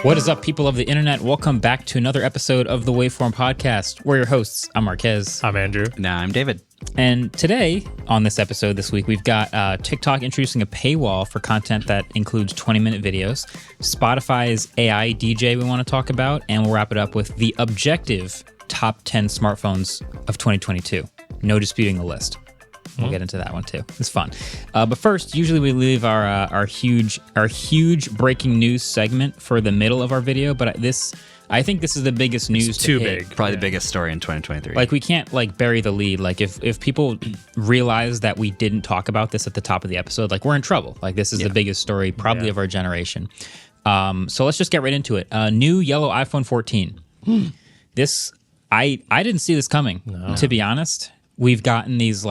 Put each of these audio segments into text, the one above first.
What is up, people of the internet? Welcome back to another episode of the Waveform podcast. We're your hosts. I'm Marquez. I'm Andrew. Nah, I'm David. And today, on this episode this week, we've got TikTok introducing a paywall for content that includes 20-minute videos, Spotify's AI DJ we want to talk about, and we'll wrap it up with the objective top 10 smartphones of 2022. No disputing the list. We'll get into that one too. It's fun. But first, usually we leave our huge breaking news segment for the middle of our video. But I think this is the biggest news. It's too big. Probably the biggest story in 2023. Like, we can't bury the lead. Like, if people realize that we didn't talk about this at the top of the episode, like, we're in trouble. Like, this is the biggest story probably of our generation. So let's just get right into it. New yellow iPhone 14. This I didn't see this coming. To be honest, we've gotten these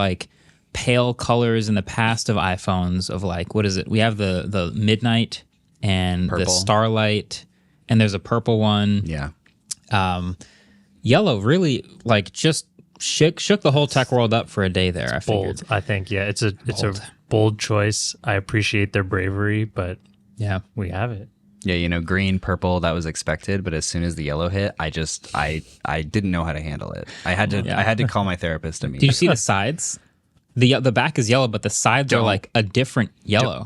pale colors in the past of iPhones of what is it? We have the midnight and purple. The starlight, and there's a purple one. Yeah. Yellow really just shook the whole tech world up for a day there. It's bold, I think. Yeah, it's a bold choice. I appreciate their bravery, but yeah, we have it. Yeah, green, purple, that was expected, but as soon as the yellow hit, I didn't know how to handle it. I had to call my therapist to meet. Did you see the sides? The back is yellow, but the sides are a different yellow.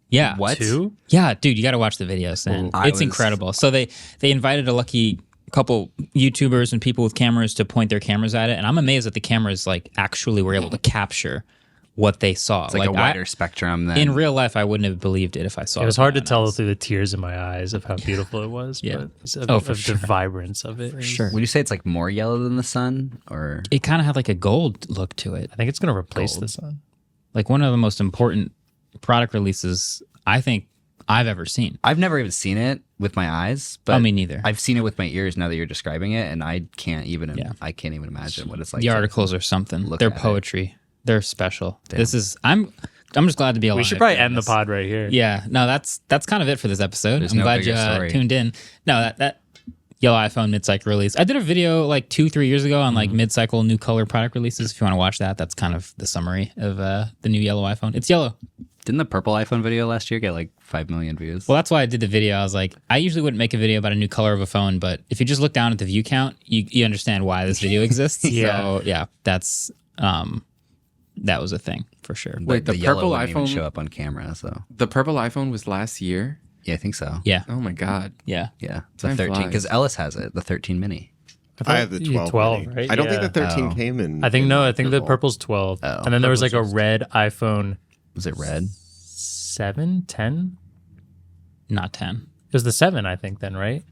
Yeah. What? Two? Yeah, dude, you got to watch the videos, man. It's incredible. So they invited a lucky couple YouTubers and people with cameras to point their cameras at it, and I'm amazed that the cameras actually were able to capture what they saw. It's a wider spectrum than... In real life, I wouldn't have believed it if I saw it. It was hard to tell through the tears in my eyes of how beautiful it was, but the vibrance of it. For sure. Would you say it's more yellow than the sun, or... It kind of had a gold look to it. I think it's going to replace the sun. One of the most important product releases I think I've ever seen. I've never even seen it with my eyes, but me neither. I've seen it with my ears now that you're describing it, and I can't even imagine what it's like. The articles are something. They're poetry. They're special. Damn. This is I'm just glad to be alive. We should probably end the pod right here. Yeah. No, that's kind of it for this episode. I'm glad you tuned in. No, that yellow iPhone mid-cycle release. I did a video 2-3 years ago on mid-cycle new color product releases. If you want to watch that, that's kind of the summary of the new yellow iPhone. It's yellow. Didn't the purple iPhone video last year get 5 million views? Well, that's why I did the video. I was I usually wouldn't make a video about a new color of a phone, but if you just look down at the view count, you understand why this video exists. Yeah. So yeah, that's that was a thing for sure. Wait, the yellow purple wouldn't even iPhone show up on camera, so the purple iPhone was last year. yeah, I think so. Yeah. Oh my god. Yeah. Yeah, the Time 13 flies. because Ellis has it, the 13 mini. I have the 12. Right? I don't think Yeah. the 13 came in. I think the purple's 12. Oh. And then there was a red iPhone Was it red? 7, 10? Not 10. It was the 7, I think, then, right?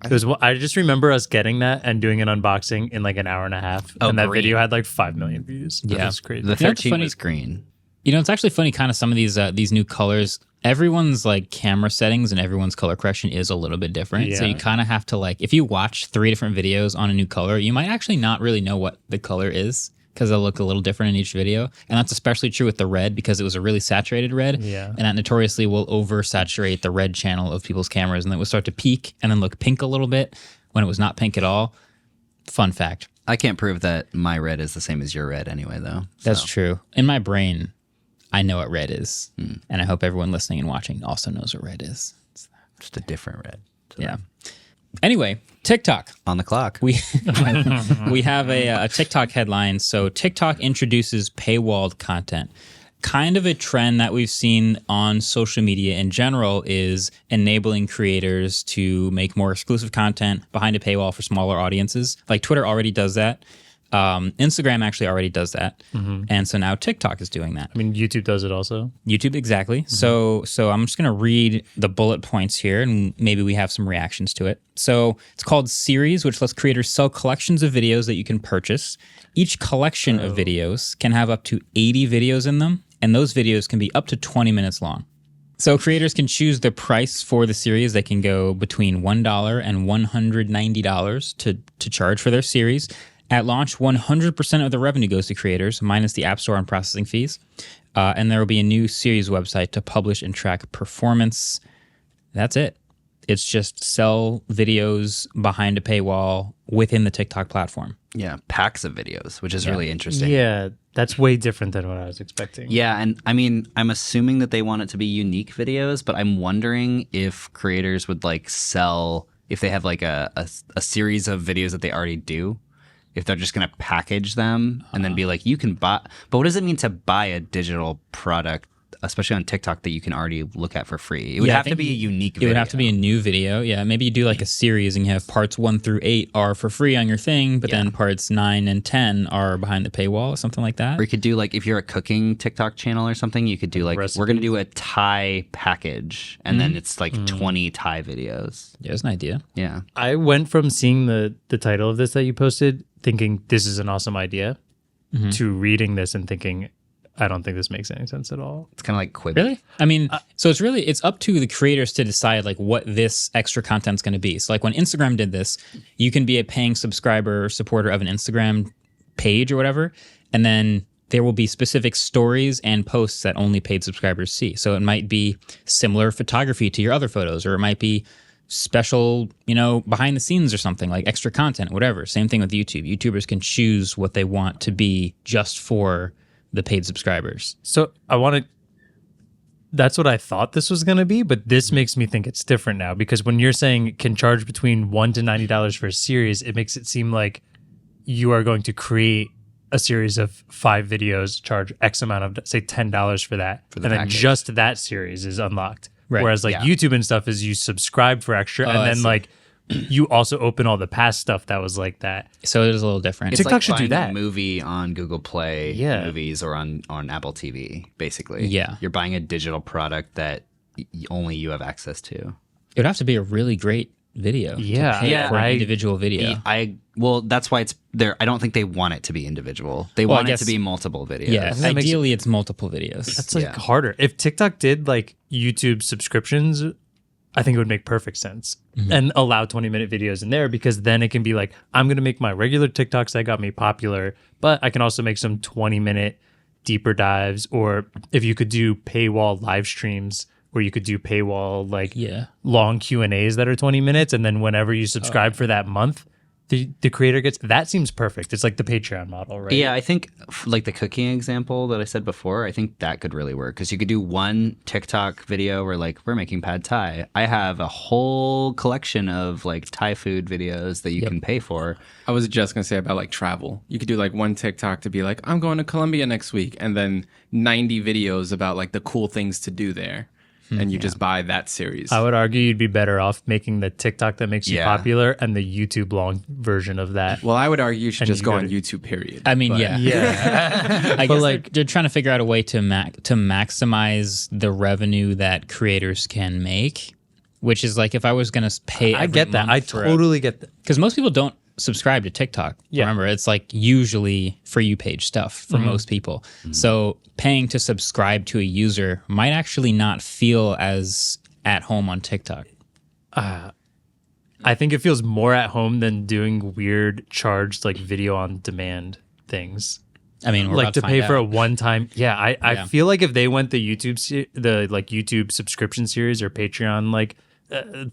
I just remember us getting that and doing an unboxing in an hour and a half. Oh, and that green. video had 5 million views. Yeah. That was crazy. The You know what's 13 funny? was green. It's actually funny. Kind of some of these new colors. Everyone's camera settings and everyone's color correction is a little bit different. So Yeah. you kind of have to if you watch 3 different videos on a new color, you might actually not really know what the color is, because they'll look a little different in each video. And that's especially true with the red, because it was a really saturated red. Yeah. And that notoriously will oversaturate the red channel of people's cameras, and then it will start to peak and then look pink a little bit when it was not pink at all. Fun fact. I can't prove that my red is the same as your red anyway, though. That's true. In my brain, I know what red is. And I hope everyone listening and watching also knows what red is. Just a different red. So Yeah. Anyway, TikTok. On the clock. We have a TikTok headline. So TikTok introduces paywalled content. Kind of a trend that we've seen on social media in general is enabling creators to make more exclusive content behind a paywall for smaller audiences. Twitter already does that. Instagram actually already does that. And so now TikTok is doing that. I mean, YouTube does it also. YouTube, exactly. So I'm just going to read the bullet points here, and maybe we have some reactions to it. So it's called Series, which lets creators sell collections of videos that you can purchase. Each collection of videos can have up to 80 videos in them, and those videos can be up to 20 minutes long. So creators can choose the price for the series. They can go between $1 and $190 to charge for their series. At launch, 100% of the revenue goes to creators, minus the App Store and processing fees. And there will be a new series website to publish and track performance. That's it. It's just sell videos behind a paywall within the TikTok platform. Yeah, packs of videos, which is really interesting. Yeah, that's way different than what I was expecting. Yeah, and I mean, I'm assuming that they want it to be unique videos, but I'm wondering if creators would like sell, if they have like a series of videos that they already do, if they're just going to package them and then be like, you can buy, but what does it mean to buy a digital product, especially on TikTok, that you can already look at for free? It would have to be a unique video. It would have to be a new video. Yeah, maybe you do like a series and you have parts 1 through 8 are for free on your thing, but then parts 9 and 10 are behind the paywall or something like that. Or you could do like, if you're a cooking TikTok channel or something, you could do like we're going to do a Thai package, and then it's like 20 Thai videos. Yeah, that's an idea. Yeah. I went from seeing the title of this that you posted, thinking this is an awesome idea, to reading this and thinking, I don't think this makes any sense at all. It's kind of like Quibi. Really? I mean, so it's up to the creators to decide like what this extra content's going to be. So like when Instagram did this, you can be a paying subscriber or supporter of an Instagram page or whatever, and then there will be specific stories and posts that only paid subscribers see. So it might be similar photography to your other photos, or it might be special, behind the scenes or something, like extra content, whatever. Same thing with YouTube. YouTubers can choose what they want to be just for the paid subscribers. So that's what I thought this was going to be, but this makes me think it's different now, because when you're saying it can charge between $1 to $90 for a series, it makes it seem like you are going to create a series of 5 videos, charge X amount of, say, $10 for that, and then just that series is unlocked. Right. Whereas like YouTube and stuff is you subscribe for extra, and then like you also open all the past stuff that was like that. So it is a little different. It's TikTok like should do that. A movie on Google Play Movies or on Apple TV, basically. Yeah. You're buying a digital product that only you have access to. It would have to be a really great video. Yeah. To pay for an individual video. Well, that's why it's there. I don't think they want it to be individual. They want it to be multiple videos. Yeah, ideally it's multiple videos. That's like harder. If TikTok did like YouTube subscriptions, I think it would make perfect sense, and allow 20-minute videos in there, because then it can be like, I'm going to make my regular TikToks that got me popular, but I can also make some 20-minute deeper dives. Or if you could do paywall live streams, or you could do paywall like long Q&As that are 20 minutes, and then whenever you subscribe for that month, the creator gets, that seems perfect. It's like the Patreon model, right? Yeah, I think like the cooking example that I said before, I think that could really work, because you could do one TikTok video where like, we're making pad Thai. I have a whole collection of like Thai food videos that you can pay for. I was just going to say about like travel. You could do like one TikTok to be like, I'm going to Colombia next week, and then 90 videos about like the cool things to do there. And you just buy that series. I would argue you'd be better off making the TikTok that makes you popular and the YouTube long version of that. Well, I would argue you should just go on YouTube, period. I mean, yeah. I guess like they're trying to figure out a way to maximize the revenue that creators can make, which is like, if I was going to pay I get that. I totally get that. Because most people don't subscribe to TikTok. Yeah. Remember, it's like usually for you page stuff for most people. So paying to subscribe to a user might actually not feel as at home on TikTok. I think it feels more at home than doing weird charged like video on demand things. I mean, we're like about to pay find for out. a one time. Yeah, I feel like if they went the YouTube subscription series or Patreon like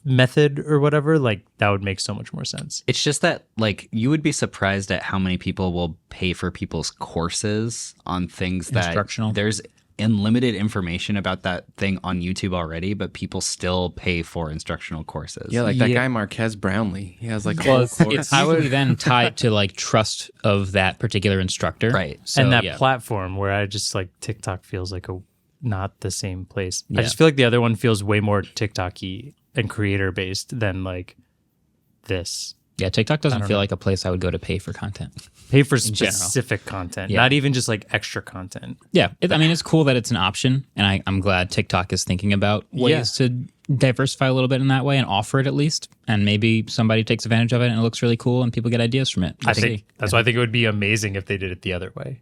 method or whatever, like that would make so much more sense. It's just that like you would be surprised at how many people will pay for people's courses on things that there's unlimited information about that thing on YouTube already, but people still pay for instructional courses. Yeah, like that guy Marquez Brownlee. He has like a whole course. It's usually then tied to like trust of that particular instructor. Right. So, and that platform where I just like TikTok feels like not the same place. I just feel like the other one feels way more TikTok-y and creator based than like this. Yeah, TikTok doesn't feel like a place I would go to pay for content. Pay for specific content, not even just like extra content. Yeah, I mean, it's cool that it's an option, and I'm glad TikTok is thinking about ways to diversify a little bit in that way and offer it at least, and maybe somebody takes advantage of it and it looks really cool and people get ideas from it. I think that's why I think it would be amazing if they did it the other way.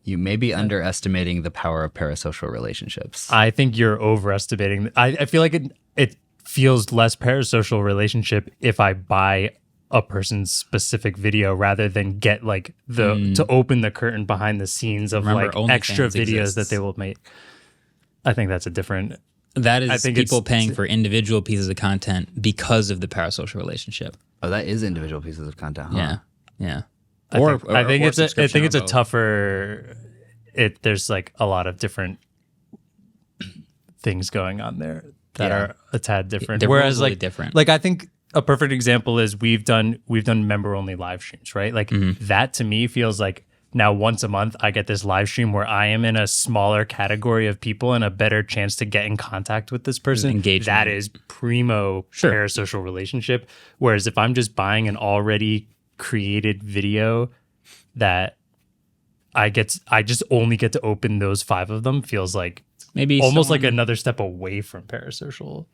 You may be underestimating the power of parasocial relationships. I think you're overestimating. I feel like it feels less parasocial relationship if I buy a person's specific video rather than get like to open the curtain behind the scenes of like extra videos that they will make. I think that's a different That I is think people it's- paying for individual pieces of content because of the parasocial relationship. Oh, that is individual pieces of content. Huh? Yeah, yeah. I think it's subscription a on both. tougher. There's like a lot of different things going on there that are a tad different. They're Whereas really like different. Like I think a perfect example is we've done member only live streams, right? Like that to me feels like now once a month I get this live stream where I am in a smaller category of people and a better chance to get in contact with this person. Engagement. That is primo parasocial relationship. Whereas if I'm just buying an already created video that I just only get to open those 5 of them, feels like Maybe almost like someone- another step away from parasocial.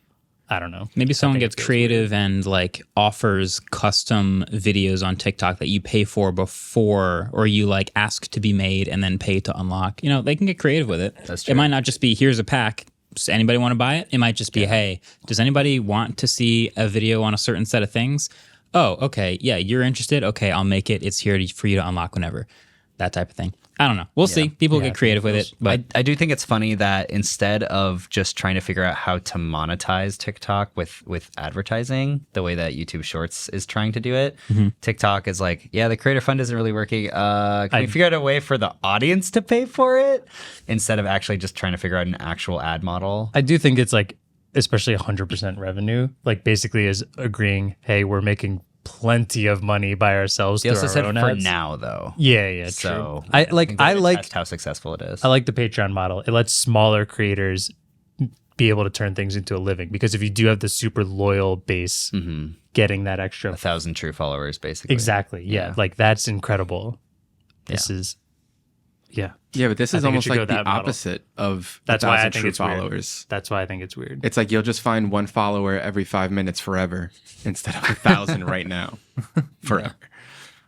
I don't know. Maybe someone think gets it feels creative and like offers custom videos on TikTok that you pay for before, or you like ask to be made and then pay to unlock. You know, they can get creative with it. That's It true. might not just be here's a pack. Does anybody want to buy it? It might just be, hey, does anybody want to see a video on a certain set of things? Oh, okay. Yeah, you're interested. Okay, I'll make it. It's here for you to unlock whenever. That type of thing. I don't know. We'll see. People get creative with it. But I do think it's funny that instead of just trying to figure out how to monetize TikTok with advertising, the way that YouTube Shorts is trying to do it, TikTok is like, yeah, the creator fund isn't really working. Can we figure out a way for the audience to pay for it instead of actually just trying to figure out an actual ad model? I do think it's like, especially 100% revenue, like basically is agreeing, hey, we're making plenty of money by ourselves They through also our said own for ads. now, though. Yeah, So true. I think we're gonna like test how successful it is. I like the Patreon model. It lets smaller creators be able to turn things into a living, because if you do have the super loyal base, getting that extra 1,000 true followers, basically. exactly, yeah, like that's incredible. This is, yeah, Yeah, but this I is think it almost should go like the that model. opposite of That's why I 1,000 think true it's weird. followers. That's why I think it's weird. It's like you'll just find one follower every 5 minutes forever instead of 1,000 right now forever.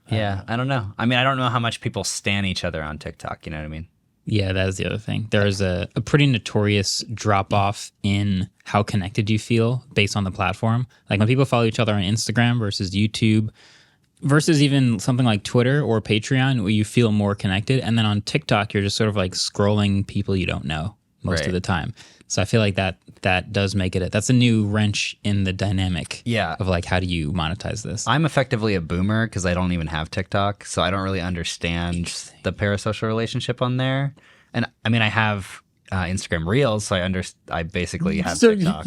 Yeah, I don't know. I mean, I don't know how much people stan each other on TikTok. You know what I mean? yeah, that is the other thing. There is a pretty notorious drop off in how connected you feel based on the platform. Like when people follow each other on Instagram versus YouTube versus even something like Twitter or Patreon, where you feel more connected. And then on TikTok, you're just sort of like scrolling people you don't know most Right. of the time. So I feel like that does make it. That's a new wrench in the dynamic. Yeah. Of like, how do you monetize this? I'm effectively a boomer because I don't even have TikTok, so I don't really understand the parasocial relationship on there. And I mean, I have Instagram Reels, so I basically have TikTok.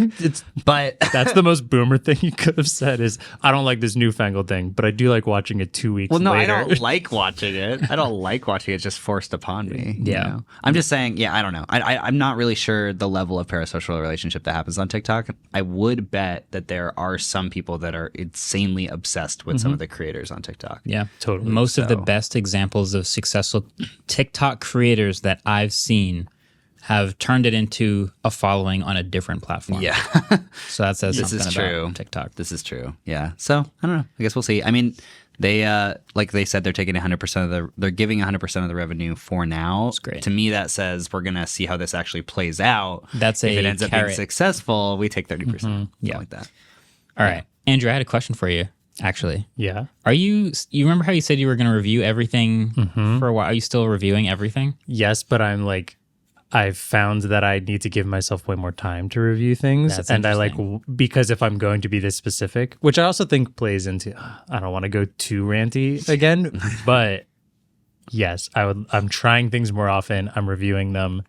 But That's the most boomer thing you could have said is, I don't like this newfangled thing, but I do like watching it 2 weeks well, no, later. I don't like watching it. I don't like watching it just forced upon me. you Yeah. know? I'm just saying, yeah, I don't know. I'm not really sure the level of parasocial relationship that happens on TikTok. I would bet that there are some people that are insanely obsessed with some of the creators on TikTok. Yeah, Totally. Most of the So- best examples of successful TikTok creators that I've seen have turned it into a following on a different platform. Yeah. So that says This something is about true. TikTok. This is true. Yeah. So I don't know. I guess we'll see. I mean, they like they said, they're taking 100% of they're giving 100% of the revenue for now. That's great. To me, that says we're gonna see how this actually plays out. That's if a it ends up being carrot. successful, we take 30%. Yeah. Like that. All right, Andrew, I had a question for you. Actually, Yeah. are you remember how you said you were going to review everything for a while? Are you still reviewing everything? Yes, but I'm like, I've found that I need to give myself way more time to review things. That's and I like, interesting. because if I'm going to be this specific, which I also think plays into, I don't want to go too ranty again, but yes, I'm trying things more often. I'm reviewing them.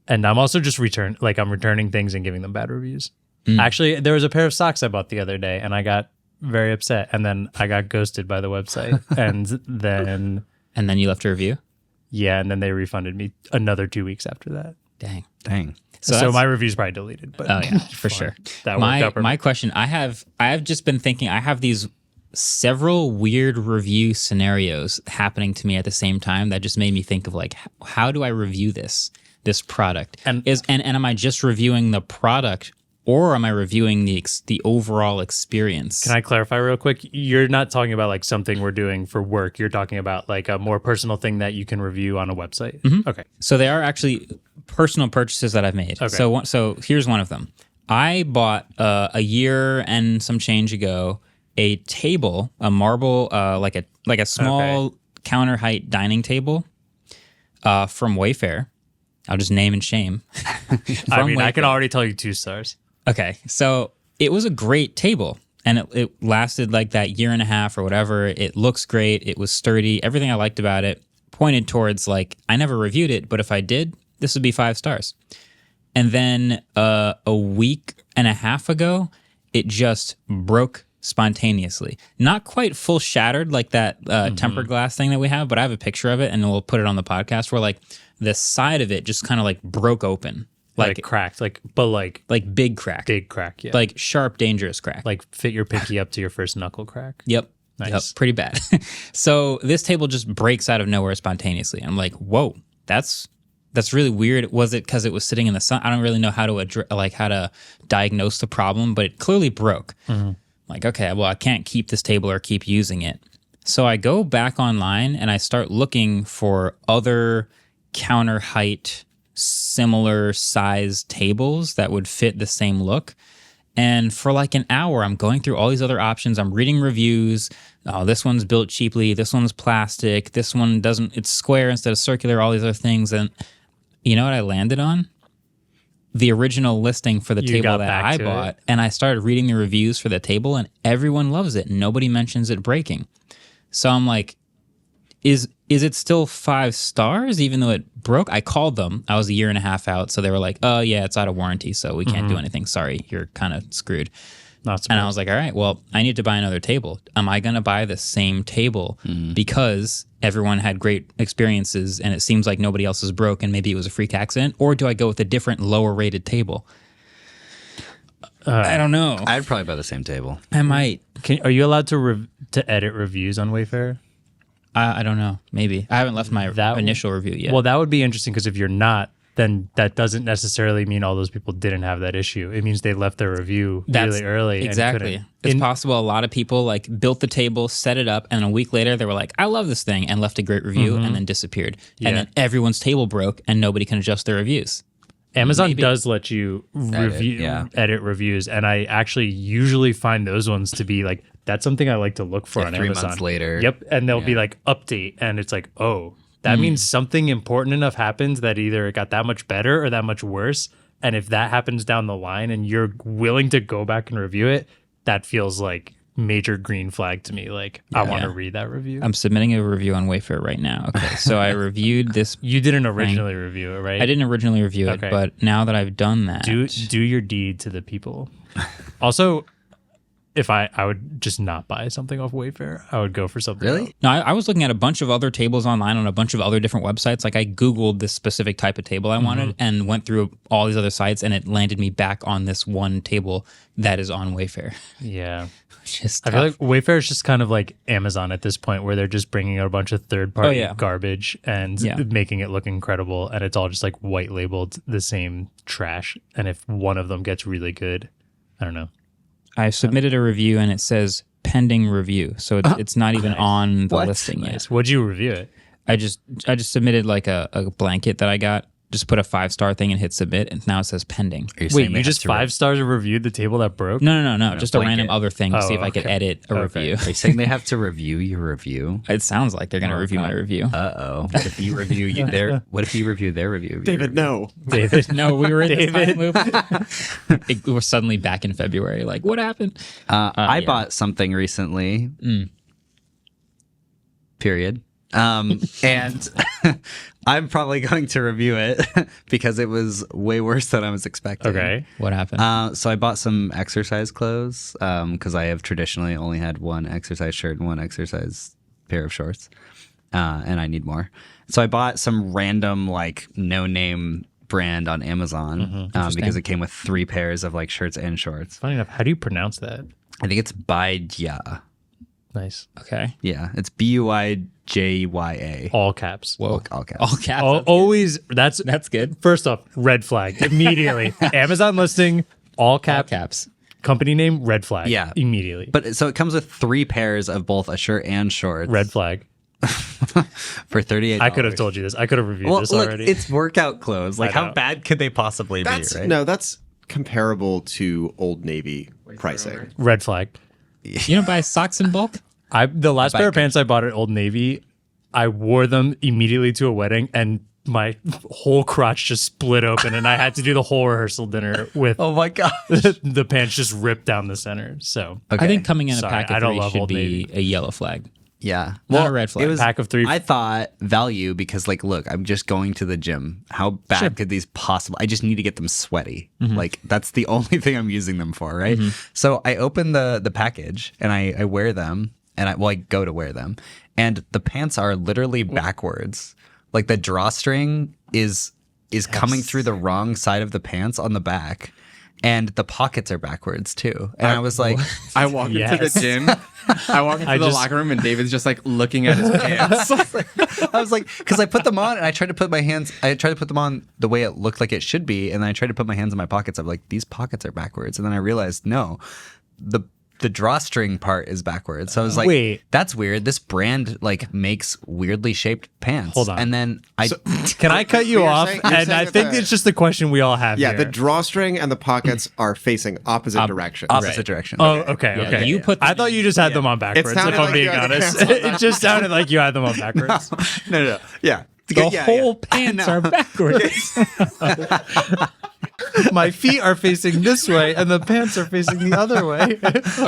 And I'm also just I'm returning things and giving them bad reviews. Actually, there was a pair of socks I bought the other day and I got very upset. And then I got ghosted by the website. And then, And then you left a review? yeah, and then they refunded me another 2 weeks after that. Dang. Dang. So that's- my review's probably deleted. But Oh yeah, for sure. That worked out My perfect. question, I have just been thinking, I have these several weird review scenarios happening to me at the same time that just made me think of like, how do I review this product? And- And am I just reviewing the product, or am I reviewing the overall experience? Can I clarify real quick? You're not talking about like something we're doing for work. You're talking about like a more personal thing that you can review on a website. Okay. So they are actually personal purchases that I've made. Okay. So here's one of them. I bought a year and some change ago a table, a marble, like a small counter height dining table from Wayfair. I'll just name and shame. I mean, I Wayfair. can already tell you 2 stars. Okay, so it was a great table, and it lasted like that year and a half or whatever. It looks great. It was sturdy. Everything I liked about it pointed towards like I never reviewed it, but if I did, this would be 5 stars. And then a week and a half ago, it just broke spontaneously. Not quite full shattered like that tempered glass thing that we have, but I have a picture of it, and we'll put it on the podcast where like the side of it just kind of like broke open. Like cracked, like Big crack. big crack, yeah. Like sharp, dangerous crack. Like fit your pinky up to your first knuckle crack. Yep. Nice. Yep. Pretty bad. So this table just breaks out of nowhere spontaneously. I'm like, whoa, that's really weird. Was it because it was sitting in the sun? I don't really know how to diagnose the problem, but it clearly broke. Like, okay, well, I can't keep this table or keep using it. So I go back online and I start looking for other counter height, similar size tables that would fit the same look. And for like an hour, I'm going through all these other options. I'm reading reviews. Oh, this one's built cheaply. This one's plastic. This one doesn't, it's square instead of circular, all these other things. And you know what I landed on? The original listing for the You table got that back I to bought. it. And I started reading the reviews for the table, and everyone loves it. Nobody mentions it breaking. So I'm like, is it still 5 stars even though it broke? I called them. I was a year and a half out. So they were like, oh, yeah, it's out of warranty, so we can't do anything. Sorry, you're kind of screwed. Not And I was like, all right, well, I need to buy another table. Am I going to buy the same table because everyone had great experiences and it seems like nobody else is broke and maybe it was a freak accident? Or do I go with a different, lower rated table? I don't know. I'd probably buy the same table. I might. Are you allowed to edit reviews on Wayfair? I don't know. Maybe. I haven't left my initial review yet. Well, that would be interesting because if you're not, then that doesn't necessarily mean all those people didn't have that issue. It means they left their review really early. Exactly. And It's possible a lot of people like built the table, set it up, and a week later they were like, I love this thing, and left a great review and then disappeared. Yeah. And then everyone's table broke and nobody can adjust their reviews. Amazon does let you yeah. edit reviews, and I actually usually find those ones to be like, that's something I like to look for on 3 Amazon. months later. Yep, and they'll be like, update, and it's like, oh, that means something important enough happens that either it got that much better or that much worse, and if that happens down the line and you're willing to go back and review it, that feels like major green flag to me. Like, I want to read that review. I'm submitting a review on Wayfair right now. Okay, so I reviewed this. You didn't originally review it, right? I didn't originally review it, Okay. but now that I've done that, Do your deed to the people. Also, if I would just not buy something off Wayfair, I would go for something else. Really? no, I was looking at a bunch of other tables online on a bunch of other different websites. Like I Googled this specific type of table I wanted and went through all these other sites, and it landed me back on this one table that is on Wayfair. Yeah. Just I feel like Wayfair is just kind of like Amazon at this point, where they're just bringing out a bunch of third-party garbage and making it look incredible, and it's all just like white labeled the same trash. And if one of them gets really good, I don't know. I submitted a review and it says pending review, so it's not even on the listing yet. Nice. What'd you review it? I just submitted like a blanket that I got. Just put a 5-star thing and hit submit, and now it says pending. Are you Wait, saying they you have just to 5 stars reviewed the table that broke? No. Just a blanket. random other thing to see if I could okay. edit a review. Are you saying they have to review your review? It sounds like they're going to review my review. Uh-oh. What if you review what if you review their review? David, no. David. No, we were in this David. time loop. We're suddenly back in February. Like, what happened? I yeah. bought something recently. Period. And I'm probably going to review it because it was way worse than I was expecting. Okay. What happened? So I bought some exercise clothes because I have traditionally only had one exercise shirt and one exercise pair of shorts, and I need more. So I bought some random like no-name brand on Amazon because it came with 3 pairs of like shirts and shorts. Funny enough, how do you pronounce that? I think it's Buyja. Nice. Okay. Yeah, it's Buyjya. All caps. Whoa. All caps. All caps. Always. That's good. First off, red flag immediately. Amazon listing, all caps. Company name, red flag. Yeah. Immediately. But so it comes with 3 pairs of both a shirt and shorts. Red flag. For $38. I could have told you this. I could have reviewed this look, already. it's workout clothes. Like, I how know. bad could they possibly be, right? No, that's comparable to Old Navy pricing. Red flag. You don't buy socks in bulk? The last pair of pants I bought at Old Navy, I wore them immediately to a wedding, and my whole crotch just split open, and I had to do the whole rehearsal dinner with Oh my god. the pants just ripped down the center. So I think coming in a Sorry, pack I of don't 3 love should Old be Navy. a yellow flag. Yeah. Not a red flag. It was, Pack of 3. I thought value because, like, look, I'm just going to the gym. How bad could these possibly? I just need to get them sweaty. Like, that's the only thing I'm using them for, right? So I open the package and I wear them, and I go to wear them, and the pants are literally backwards. Like, the drawstring is coming through the wrong side of the pants on the back. And the pockets are backwards too. And I was like, I walk into the gym. I walk into the locker room and David's just like looking at his pants. I was like, because I put them on and I tried to put them on the way it looked like it should be. And then I tried to put my hands in my pockets. I'm like, these pockets are backwards. And then I realized, no, the drawstring part is backwards. So I was like, Wait. that's weird. This brand like makes weirdly shaped pants. Hold on. And then Can I cut you you're off? saying- you're And saying I that think the- it's just the question we all have Yeah, here. the drawstring and the pockets are facing opposite directions. opposite direction. Oh, okay, Yeah, okay. you put them I thought you just had them on backwards, if sounded I'm like being you had the honest. pants on It just sounded like you had them on backwards. No. Yeah. The whole pants are backwards. My feet are facing this way, and the pants are facing the other way.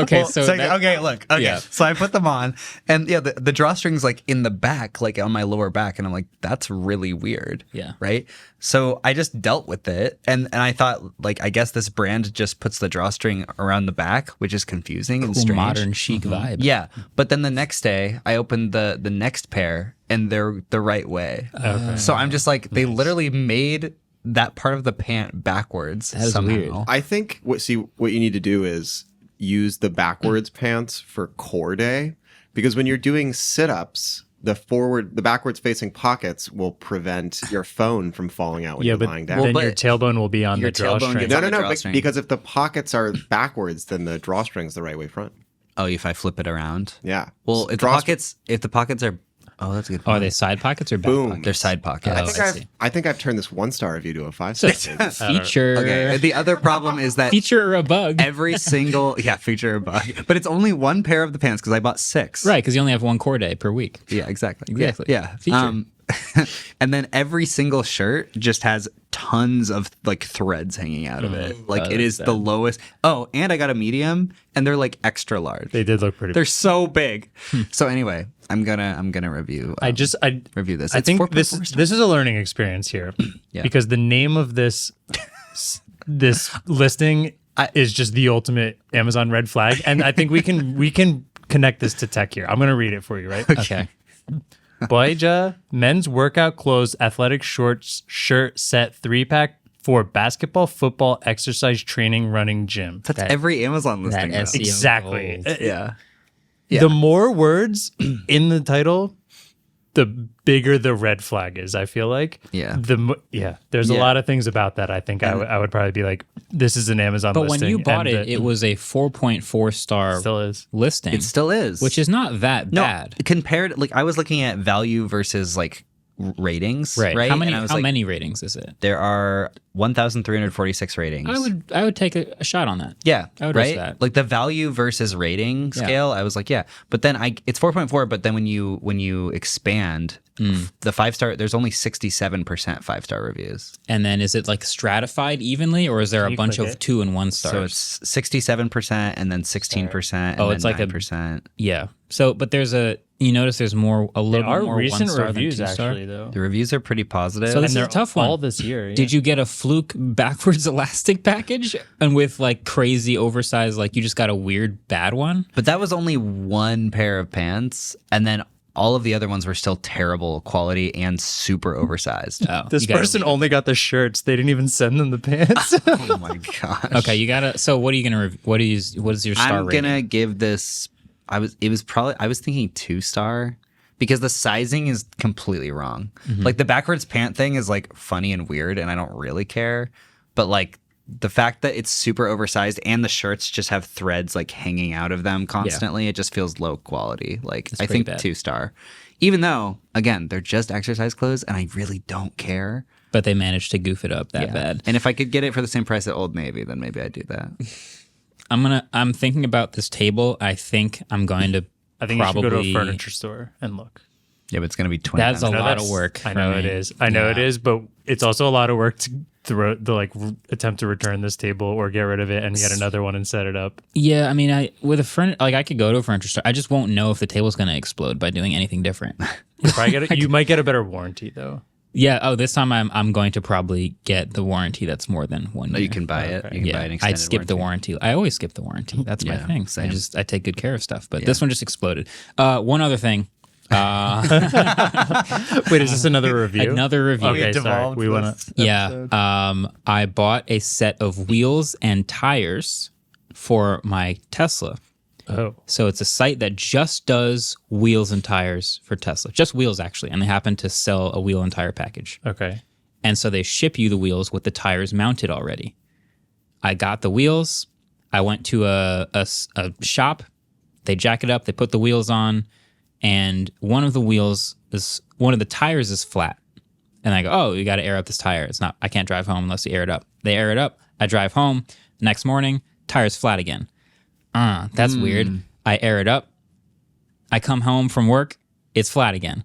Okay, so Okay, look. Okay. Yeah. So I put them on, and yeah, the drawstring's like in the back, like on my lower back, and I'm like, that's really weird. Yeah. Right. So I just dealt with it, and I thought, like, I guess this brand just puts the drawstring around the back, which is confusing and cool strange. modern chic vibe. Yeah, but then the next day I opened the next pair, and they're the right way. Okay. So I'm just like, they literally made that part of the pant backwards is somehow. weird. I think what you need to do is use the backwards pants for core day, because when you're doing sit-ups, the backwards facing pockets will prevent your phone from falling out when Yeah, you're but lying down. then but your tailbone will be on your the tailbone drawstring. gets No, on no, the no. drawstring. Because if the pockets are backwards, then the drawstring's the right way front. Oh, if I flip it around. Yeah. Well, if the pockets are, oh, that's a good Oh, point. are they side pockets or back Boom. pockets? They're side pockets. I think I've turned this 1-star review to a 5-star review. Feature. Okay. The other problem is that Feature or a bug. every single feature or bug, but it's only one pair of the pants because I bought 6. Right, because you only have one core day per week. Yeah, exactly. Exactly. Yeah. Feature. And then every single shirt just has tons of like threads hanging out of it. Like it is the lowest. Oh, and I got a medium, and they're like extra large. They did look pretty. They're so big. So anyway, I'm gonna review. I review this. I It's think 4.4 this stars. is a learning experience here, Yeah. because the name of this listing is just the ultimate Amazon red flag, and I think we can connect this to tech here. I'm gonna read it for you, right? Okay. Boyja men's workout clothes athletic shorts shirt set 3-pack for basketball, football, exercise, training, running, gym. That's every Amazon listing. That though. SEO Exactly. gold. Yeah. The more words in the title, the bigger the red flag is, I feel like. Yeah. There's a Yeah. lot of things about that. I think I would probably be like, this is an Amazon But listing. when you bought and it, it was a 4.4 star still is. listing. It still is. which is not that no, bad. compared. Like I was looking at value versus like ratings. Right. Right. How many And I was how like, many ratings is it? There are 1,346 ratings. I would take a shot on that. Yeah, I would right. risk that. Like the value versus rating scale, I was like, yeah. But then it's 4.4. But then when you expand the 5-star, there's only 67% 5-star reviews. And then is it like stratified evenly, or is there a you bunch click of it? 2 and 1 stars? So it's 67% and then 16% and Oh, then it's like a- 9%. yeah. So, but there's you notice there's a little bit Our more recent 1-star reviews than 2-star. actually though. The reviews are pretty positive. So this And is a they're tough one. all this year. Did you get a fluke backwards elastic package and with like crazy oversized, like you just got a weird bad one? But that was only one pair of pants, and then all of the other ones were still terrible quality and super oversized. Oh, This you gotta person read it. only got the shirts. They didn't even send them the pants. Oh my gosh. Okay, you gotta. So what are you gonna? What is your star I'm rating? gonna give this. I was thinking 2-star because the sizing is completely wrong. Like the backwards pant thing is like funny and weird, and I don't really care. But like the fact that it's super oversized and the shirts just have threads like hanging out of them constantly, it just feels low quality. Like I pretty think bad. 2-star, even though again they're just exercise clothes, and I really don't care. But they managed to goof it up that bad. And if I could get it for the same price at Old Navy, then maybe I'd do that. I'm thinking about this table. I think I'm going to. I think you should go to a probably- furniture store and look. Yeah, but it's gonna be 20. That's a times lot less. of work. I for know me. it is. I know it is, but it's also a lot of work to throw the attempt to return this table or get rid of it and get another one and set it up. Yeah, I mean, with a friend, like I could go to a furniture store. I just won't know if the table's going to explode by doing anything different. You might get a better warranty though. Yeah. Oh, this time I'm going to probably get the warranty that's more than 1 year. No, you can buy it. You can buy an I'd extended skip the warranty. I always skip the warranty. That's my Yeah, thing. same. I take good care of stuff. But this one just exploded. One other thing. Wait, is this another review? Another review. Okay, sorry. devolved We want this to. Yeah. I bought a set of wheels and tires for my Tesla. Oh, So it's a site that just does wheels and tires for Tesla. Just wheels, actually. And they happen to sell a wheel and tire package. okay. And so they ship you the wheels with the tires mounted already. I got the wheels. I went to a shop. They jack it up. They put the wheels on. And one of the tires is flat. And I go, oh, you got to air up this tire. I can't drive home unless you air it up. They air it up. I drive home. Next morning, tire's flat again. That's weird. I air it up. I come home from work. It's flat again.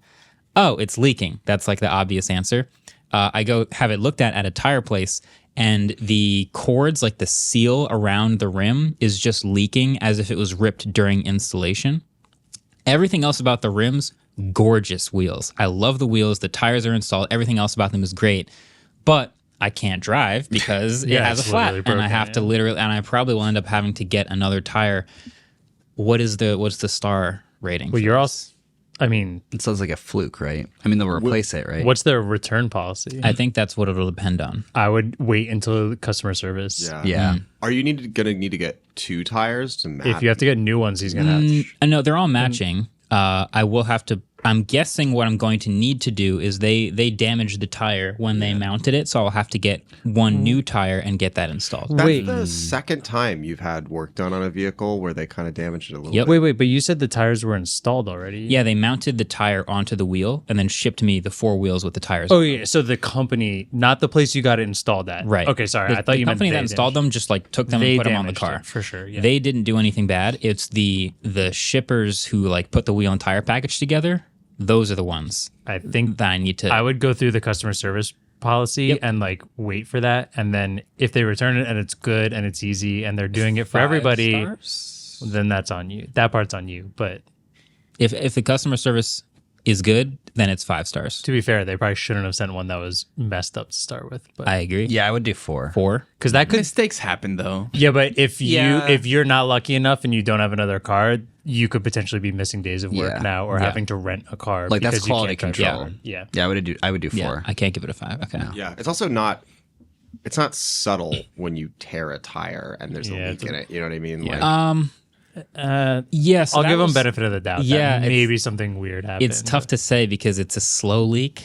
Oh, it's leaking. That's like the obvious answer. I go have it looked at a tire place, and the cords, like the seal around the rim, is just leaking as if it was ripped during installation. Everything else about the rims, gorgeous wheels. I love the wheels. The tires are installed. Everything else about them is great. But I can't drive because it has a it's flat, literally and I broken, have to literally, and I probably will end up having to get another tire. What's the star rating? Well, for you're this? also. I mean, It sounds like a fluke, right? I mean, they'll replace it, right? what's their return policy? I think that's what it'll depend on. I would wait until customer service. Yeah. Yeah. Are you gonna need to get 2 tires to match? If you have to get new ones, he's gonna. I know they're all matching. I will have to. I'm guessing what I'm going to need to do is they damaged the tire when they mounted it, so I'll have to get one new tire and get that installed. That's Wait. the second time you've had work done on a vehicle where they kind of damaged it a little Yep. bit. Wait, but you said the tires were installed already. Yeah, they mounted the tire onto the wheel and then shipped me the 4 wheels with the tires. Oh yeah. So the company, not the place you got it installed at. Right. Okay. Sorry. The, I thought the you meant company they that installed damaged- them just like took them They and put them on the damaged car it, for sure. Yeah. They didn't do anything bad. It's the shippers who like put the wheel and tire package together. Those are the ones I think that I need to. I would go through the customer service policy and like wait for that, and then if they return it and it's good and it's easy and they're doing it for 5 everybody, stars? then that's on you. That part's on you. But If the customer service is good, then it's 5 stars. to be fair, they probably shouldn't have sent one that was messed up to start with. But I agree. Yeah, I would do 4. 4. because that could, Mistakes happen though. yeah. But if Yeah. you're not lucky enough and you don't have another car, you could potentially be missing days of work Yeah. now or Yeah. having to rent a car. Like, that's because you quality can't drive control. your own. Yeah. Yeah, I would do 4. Yeah, I can't give it a 5. Okay. Yeah, it's also not. It's not subtle when you tear a tire and there's a Yeah, leak it's in it. You know what I mean? Yeah. Like, Yes, I'll give them benefit of the doubt. Yeah, that it's- maybe something weird happened. It's tough to say because it's a slow leak,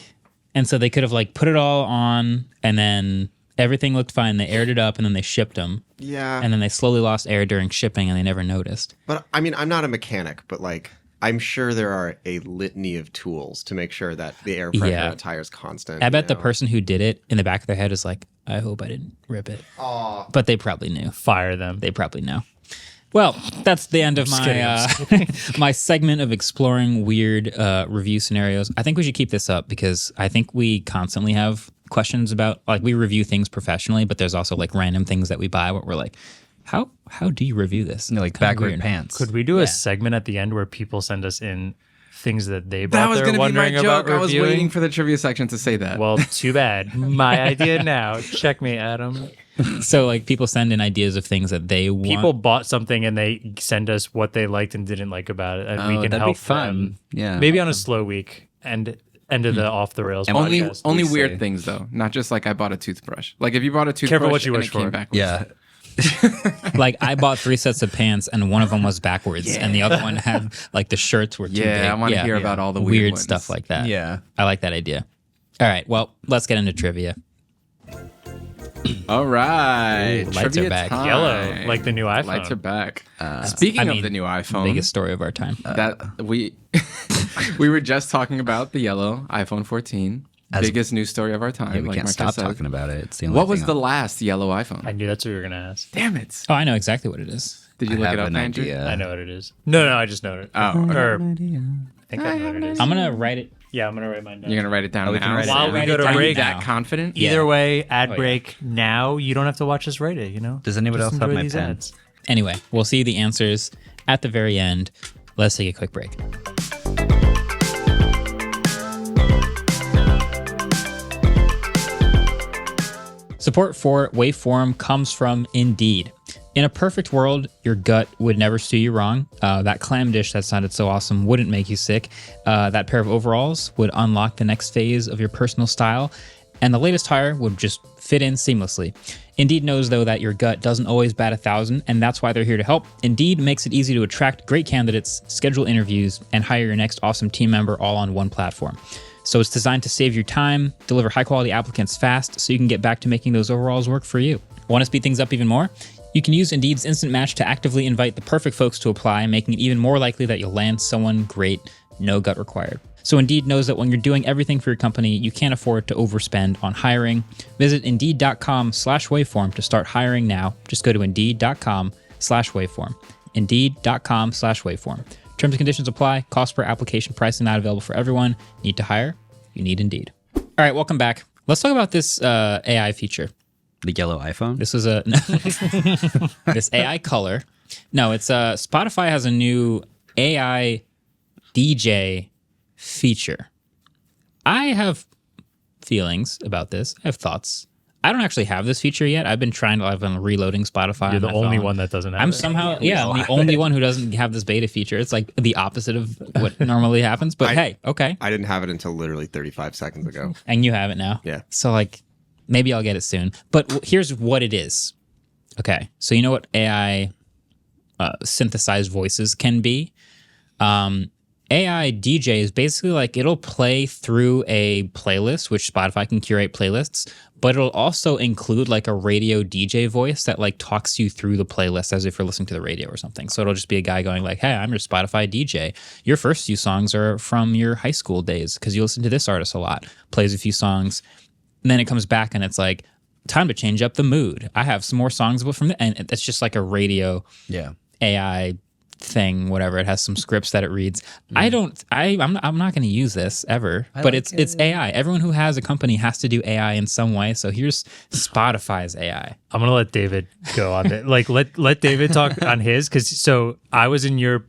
and so they could have like put it all on, and then everything looked fine. They aired it up, and then they shipped them, yeah. and then they slowly lost air during shipping, and they never noticed. But I mean, I'm not a mechanic, but like, I'm sure there are a litany of tools to make sure that the air pressure Yeah. in the tire is constant. I bet you the know? person who did it in the back of their head is like, I hope I didn't rip it. But they probably knew. Fire them. They probably know. Well, that's the end of my my segment of exploring weird review scenarios. I think we should keep this up because I think we constantly have questions about, like, we review things professionally, but there's also like random things that we buy where we're like, how do you review this? Like Kinda backward weird. pants. Could we do a segment at the end where people send us in things that they bought? That was they're going to be my wondering about joke. I was reviewing? waiting for the trivia section to say that. Well, too bad. My idea now. Check me, Adam. So like people send in ideas of things that they want. People bought something and they send us what they liked and didn't like about it, and we can that'd help be fun. them. Yeah. Maybe on a slow week and end of the off the rails. only podcast. only we weird say. things though, not just like I bought a toothbrush. Like if you bought a toothbrush, Careful what you and wish it came for. backwards. Yeah. Like I bought 3 sets of pants and one of them was backwards and the other one had like the shirts were too big. Yeah, I want to hear about all the weird ones. stuff like that. Yeah. I like that idea. All right, well, let's get into trivia. All right, Ooh, lights are trivia back. time. Yellow, like the new iPhone. Lights are back. Speaking I of mean, the new iPhone, Biggest story of our time. that we we were just talking about the yellow iPhone 14, biggest news story of our time. Yeah, we like can't Marcus stop said. talking about it. It's the only What was thing the last yellow iPhone? I knew that's what you were gonna ask. Damn it! Oh, I know exactly what it is. Did you I look have it up, an Andrew? idea. I know what it is. No, I just know it. Oh, okay. Or think I know what it is. I'm gonna write it. Yeah, I'm gonna write mine down. You're gonna write it down we can now. write it While down. we Write go it to down break, now. That confident? Yeah. either way, ad Oh, yeah. break now. You don't have to watch us write it. You know. Does anybody Just else have enjoy my these pen? ads. Anyway, we'll see the answers at the very end. Let's take a quick break. Support for Waveform comes from Indeed. In a perfect world, your gut would never steer you wrong. That clam dish that sounded so awesome wouldn't make you sick. That pair of overalls would unlock the next phase of your personal style. And the latest hire would just fit in seamlessly. Indeed knows, though, that your gut doesn't always bat 1,000, and that's why they're here to help. Indeed makes it easy to attract great candidates, schedule interviews, and hire your next awesome team member all on one platform. So it's designed to save your time, deliver high-quality applicants fast, so you can get back to making those overalls work for you. Want to speed things up even more? You can use Indeed's Instant Match to actively invite the perfect folks to apply, making it even more likely that you'll land someone great, no gut required. So Indeed knows that when you're doing everything for your company, you can't afford to overspend on hiring. Visit Indeed.com/waveform to start hiring now. Just go to Indeed.com/waveform. Indeed.com/waveform. Terms and conditions apply. Cost per application. Pricing not available for everyone. Need to hire? You need Indeed. All right, welcome back. Let's talk about this AI feature. The yellow iPhone? This was this AI color. No, it's Spotify has a new AI DJ feature. I have feelings about this. I have thoughts. I don't actually have this feature yet. I've been reloading Spotify. You're on the my only phone. one that doesn't have I'm it. somehow, I'm the only one who doesn't have this beta feature. It's like the opposite of what normally happens. But hey, okay. I didn't have it until literally 35 seconds ago. And you have it now. Yeah. So like, maybe I'll get it soon. But here's what it is. Okay. So you know what AI synthesized voices can be? AI DJ is basically like it'll play through a playlist, which Spotify can curate playlists, but it'll also include like a radio DJ voice that like talks you through the playlist as if you're listening to the radio or something. So it'll just be a guy going like, hey, I'm your Spotify DJ. Your first few songs are from your high school days because you listen to this artist a lot. Plays a few songs. And then it comes back and it's like, time to change up the mood. I have some more songs from the, and it's just like a radio AI thing, whatever. It has some scripts that it reads. I'm not going to use this ever, but it's AI. Everyone who has a company has to do AI in some way. So here's Spotify's AI. I'm gonna let David go on it. Like let David talk on his, because so I was in your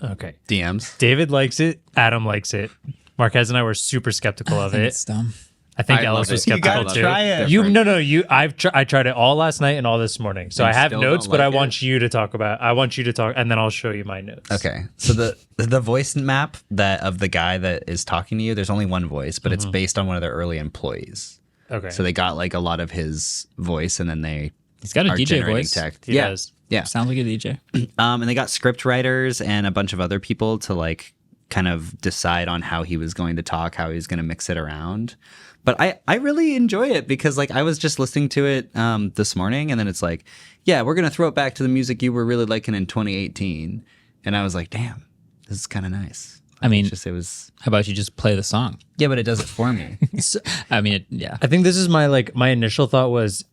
DMs. David likes it. Adam likes it. Marquez and I were super skeptical of it. It's dumb. I think I Ellis love was it. You skeptical gotta too. try it. I tried it all last night and all this morning. So And I have still notes, don't but I like want you to talk about. I want you to talk, and then I'll show you my notes. Okay. So the voice map of the guy that is talking to you, there's only one voice, but it's based on one of their early employees. Okay. So they got like a lot of his voice and then they He's got a are DJ generating voice. text. He does. Yeah. Sounds like a DJ. And they got script writers and a bunch of other people to like kind of decide on how he was going to talk, how he was going to mix it around. But I really enjoy it because like I was just listening to it this morning and then it's like, yeah, we're going to throw it back to the music you were really liking in 2018. And I was like, damn, this is kind of nice. I mean, it was. how about you just play the song? Yeah, but it does it for me. I mean, yeah. I think this is my initial thought was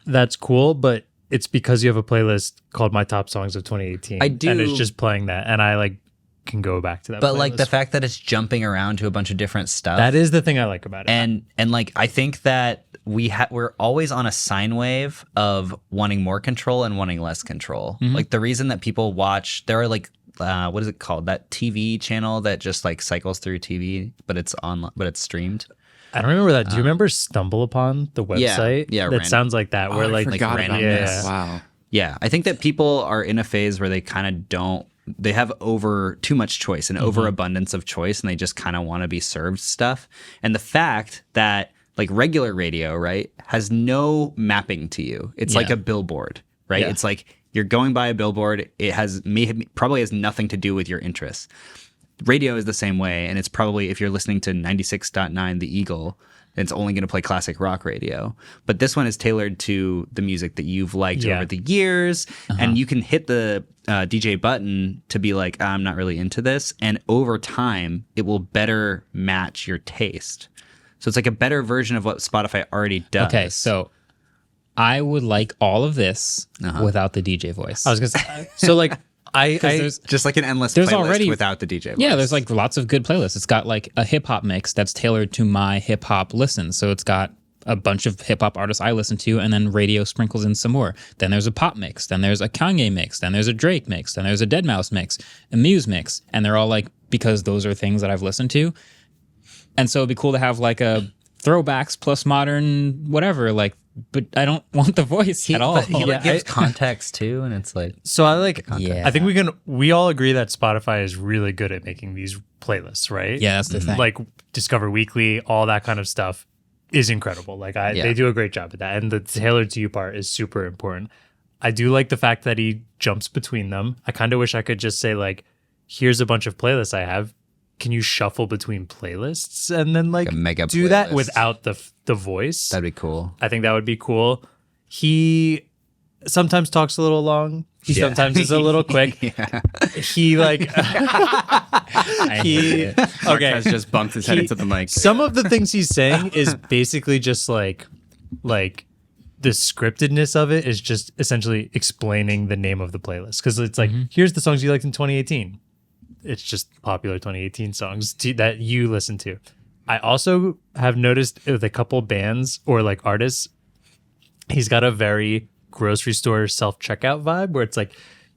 that's cool, but it's because you have a playlist called My Top Songs of 2018. I do. And it's just playing that. And I like can go back to that. But like the playlist. fact that it's jumping around to a bunch of different stuff. That is the thing I like about it. And like I think that we're always on a sine wave of wanting more control and wanting less control. Like the reason that people watch, there are like what is it called? That TV channel that just like cycles through TV, but it's streamed. I don't remember that. Do you remember Stumble Upon the website? yeah, That random. sounds like that. Where I like forgot random- about yeah. this. Wow. Yeah, I think that people are in a phase where they kind of don't. They have too much choice and overabundance of choice, and they just kind of want to be served stuff. And the fact that like regular radio, right, has no mapping to you. It's like Yeah. a billboard, right? Yeah. It's like you're going by a billboard. It probably has nothing to do with your interests. Radio is the same way, and it's probably if you're listening to 96.9 The Eagle, it's only going to play classic rock radio. But this one is tailored to the music that you've liked over the years, and you can hit the DJ button to be like, I'm not really into this, and over time, it will better match your taste. So it's like a better version of what Spotify already does. Okay, so I would like all of this without the DJ voice. I was gonna say so like there's Just like an endless There's playlist already- without the DJ. Yeah, voice. there's like lots of good playlists. It's got like a hip hop mix that's tailored to my hip hop listen. So it's got a bunch of hip hop artists I listen to, and then radio sprinkles in some more. Then there's a pop mix. Then there's a Kanye mix. Then there's a Drake mix. Then there's a Deadmau5 mix, a Muse mix, and they're all like because those are things that I've listened to. And so it'd be cool to have like a throwbacks plus modern whatever. Like, but I don't want the voice at all. But he like, gives context too, and it's like So I like. Yeah. I think we all agree that Spotify is really good at making these playlists, right? Yeah, that's the thing. Like Discover Weekly, all that kind of stuff is incredible. Like they do a great job at that, and the tailored to you part is super important. I do like the fact that he jumps between them. I kind of wish I could just say like, here's a bunch of playlists I have. Can you shuffle between playlists and then like a mega do that playlist. without the voice? That'd be cool. I think that would be cool. He sometimes talks a little long. He sometimes is a little quick. He like I hate it. Mark has just bumped his head into the mic. some of the things he's saying is basically just like the scriptedness of it is just essentially explaining the name of the playlist because it's like here's the songs you liked in 2018. It's just popular 2018 songs that you listen to. I also have noticed with a couple bands or like artists, he's got a very grocery store self-checkout vibe where it's like,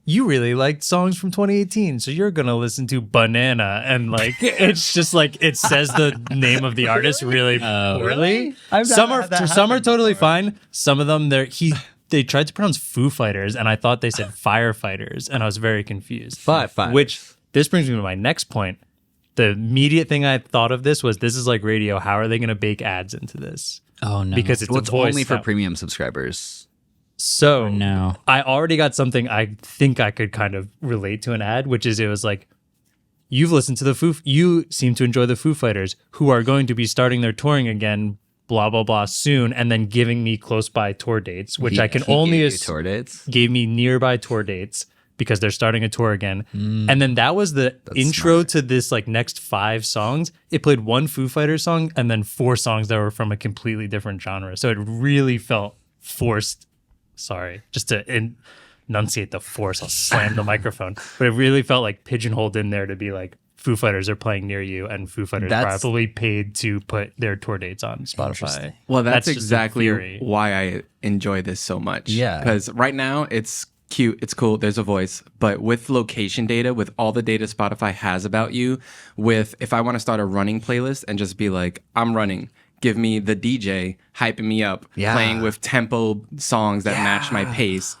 you really liked songs from 2018, so you're gonna listen to Banana, and like it's just like it says the name of the artist really poorly. Some are totally fine. Some of them they tried to pronounce Foo Fighters, and I thought they said firefighters, and I was very confused. Which this brings me to my next point. The immediate thing I thought of this is like radio. How are they going to bake ads into this? Oh no! Because it's Well, a it's voice only for now. premium subscribers. So no. I already got something I think I could kind of relate to an ad, which is it was like, you've listened to you seem to enjoy the Foo Fighters, who are going to be starting their touring again, blah, blah, blah, soon, and then giving me close by tour dates, which I can only gave you tour dates. gave me nearby tour dates because they're starting a tour again. And then that was the intro to this like next 5 songs. It played one Foo Fighters song and then 4 songs that were from a completely different genre. So it really felt forced. Sorry, just to enunciate the force, I'll slam the microphone. But it really felt like pigeonholed in there to be like, Foo Fighters are playing near you, and Foo Fighters probably paid to put their tour dates on Spotify. Well, that's just a exactly theory. why I enjoy this so much. Yeah. Because right now it's cute, it's cool, there's a voice, but with location data, with all the data Spotify has about you, with if I want to start a running playlist and just be like, I'm running, give me the DJ hyping me up, playing with tempo songs that match my pace.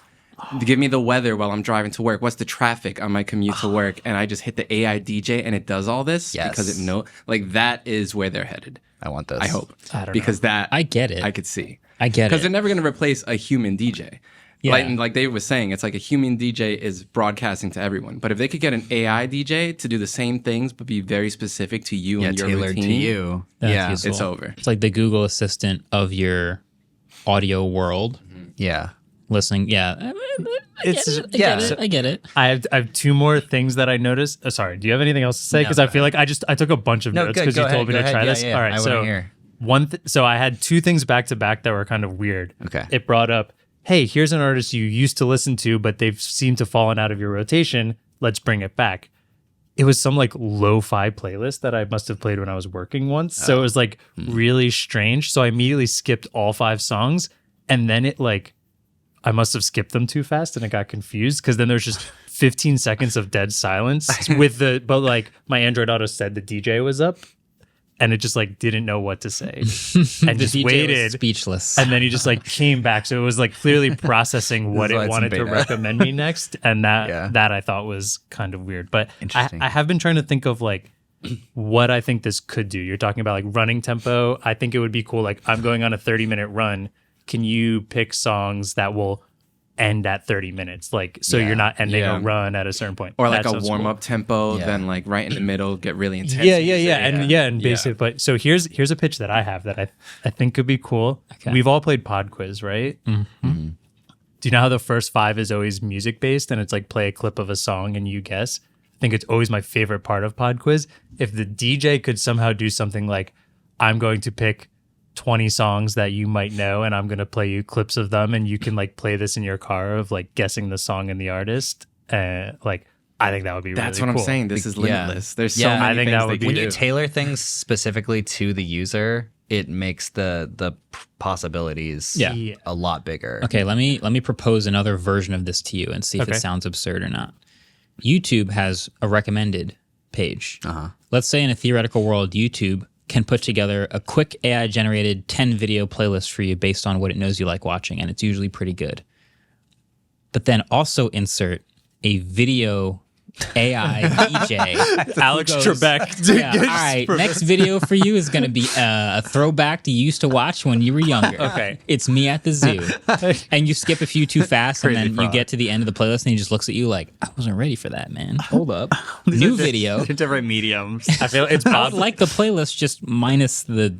Give me the weather while I'm driving to work. What's the traffic on my commute to work? And I just hit the AI DJ and it does all this because it like that is where they're headed. I want this. I hope. I don't because know. that I get it. I could see. I get Because it. they're never going to replace a human DJ. Yeah. Like David was saying, it's like a human DJ is broadcasting to everyone. But if they could get an AI DJ to do the same things but be very specific to you and your tailored routine, to you. That's useful. it's over. It's like the Google Assistant of your audio world. Yeah. Listening, yeah. I get it. I have 2 more things that I noticed. Sorry, do you have anything else to say? Because I feel like I took a bunch of No, notes good, because you go told me ahead, to go try ahead. this. Yeah, All right, I so wanna hear. so I had 2 things back to back that were kind of weird. Okay. It brought up, hey, here's an artist you used to listen to, but they've seemed to fallen out of your rotation. Let's bring it back. It was some like lo-fi playlist that I must have played when I was working once. So it was like really strange. So I immediately skipped all 5 songs, and then it like I must have skipped them too fast and it got confused because then there's just 15 seconds of dead silence but like my Android Auto said the DJ was up and it just like didn't know what to say and just DJ was waited. speechless. And then he just like came back. So it was like clearly processing what This is why it it's wanted in to beta. recommend me next. And that Yeah. that I thought was kind of weird. But Interesting. I have been trying to think of like what I think this could do. You're talking about like running tempo. I think it would be cool. Like I'm going on a 30-minute run. Can you pick songs that will end at 30 minutes? Like, so you're not ending Yeah. a run at a certain point. Or like That a sounds warm cool. up tempo, Yeah. then like right in the middle, get really intense. Yeah, music. and basically, but so here's a pitch that I have that I think could be cool. Okay. We've all played Pod Quiz, right? Mm-hmm. Do you know how the first 5 is always music based and it's like play a clip of a song and you guess? I think it's always my favorite part of Pod Quiz. If the DJ could somehow do something like, I'm going to pick 20 songs that you might know and I'm going to play you clips of them and you can like play this in your car of like guessing the song and the artist. like I think that would be That's really what cool. I'm saying. This is Yeah. limitless. There's so Yeah, many I think things that would they be can When do. you tailor things specifically to the user, it makes the possibilities Yeah. a lot bigger. Okay, let me propose another version of this to you and see if Okay. it sounds absurd or not. YouTube has a recommended page. Let's say in a theoretical world, YouTube can put together a quick AI generated 10 video playlist for you based on what it knows you like watching, and it's usually pretty good. But then also insert a video AI DJ. Alex goes, Trebek. Yeah, all right, next video for you is going to be a throwback you used to watch when you were younger. Okay. It's me at the zoo. And you skip a few too fast, and then you get to the end of the playlist, and he just looks at you like, I wasn't ready for that, man. Hold up. New video. Different mediums. I feel it's I Bob. would like the playlist just minus the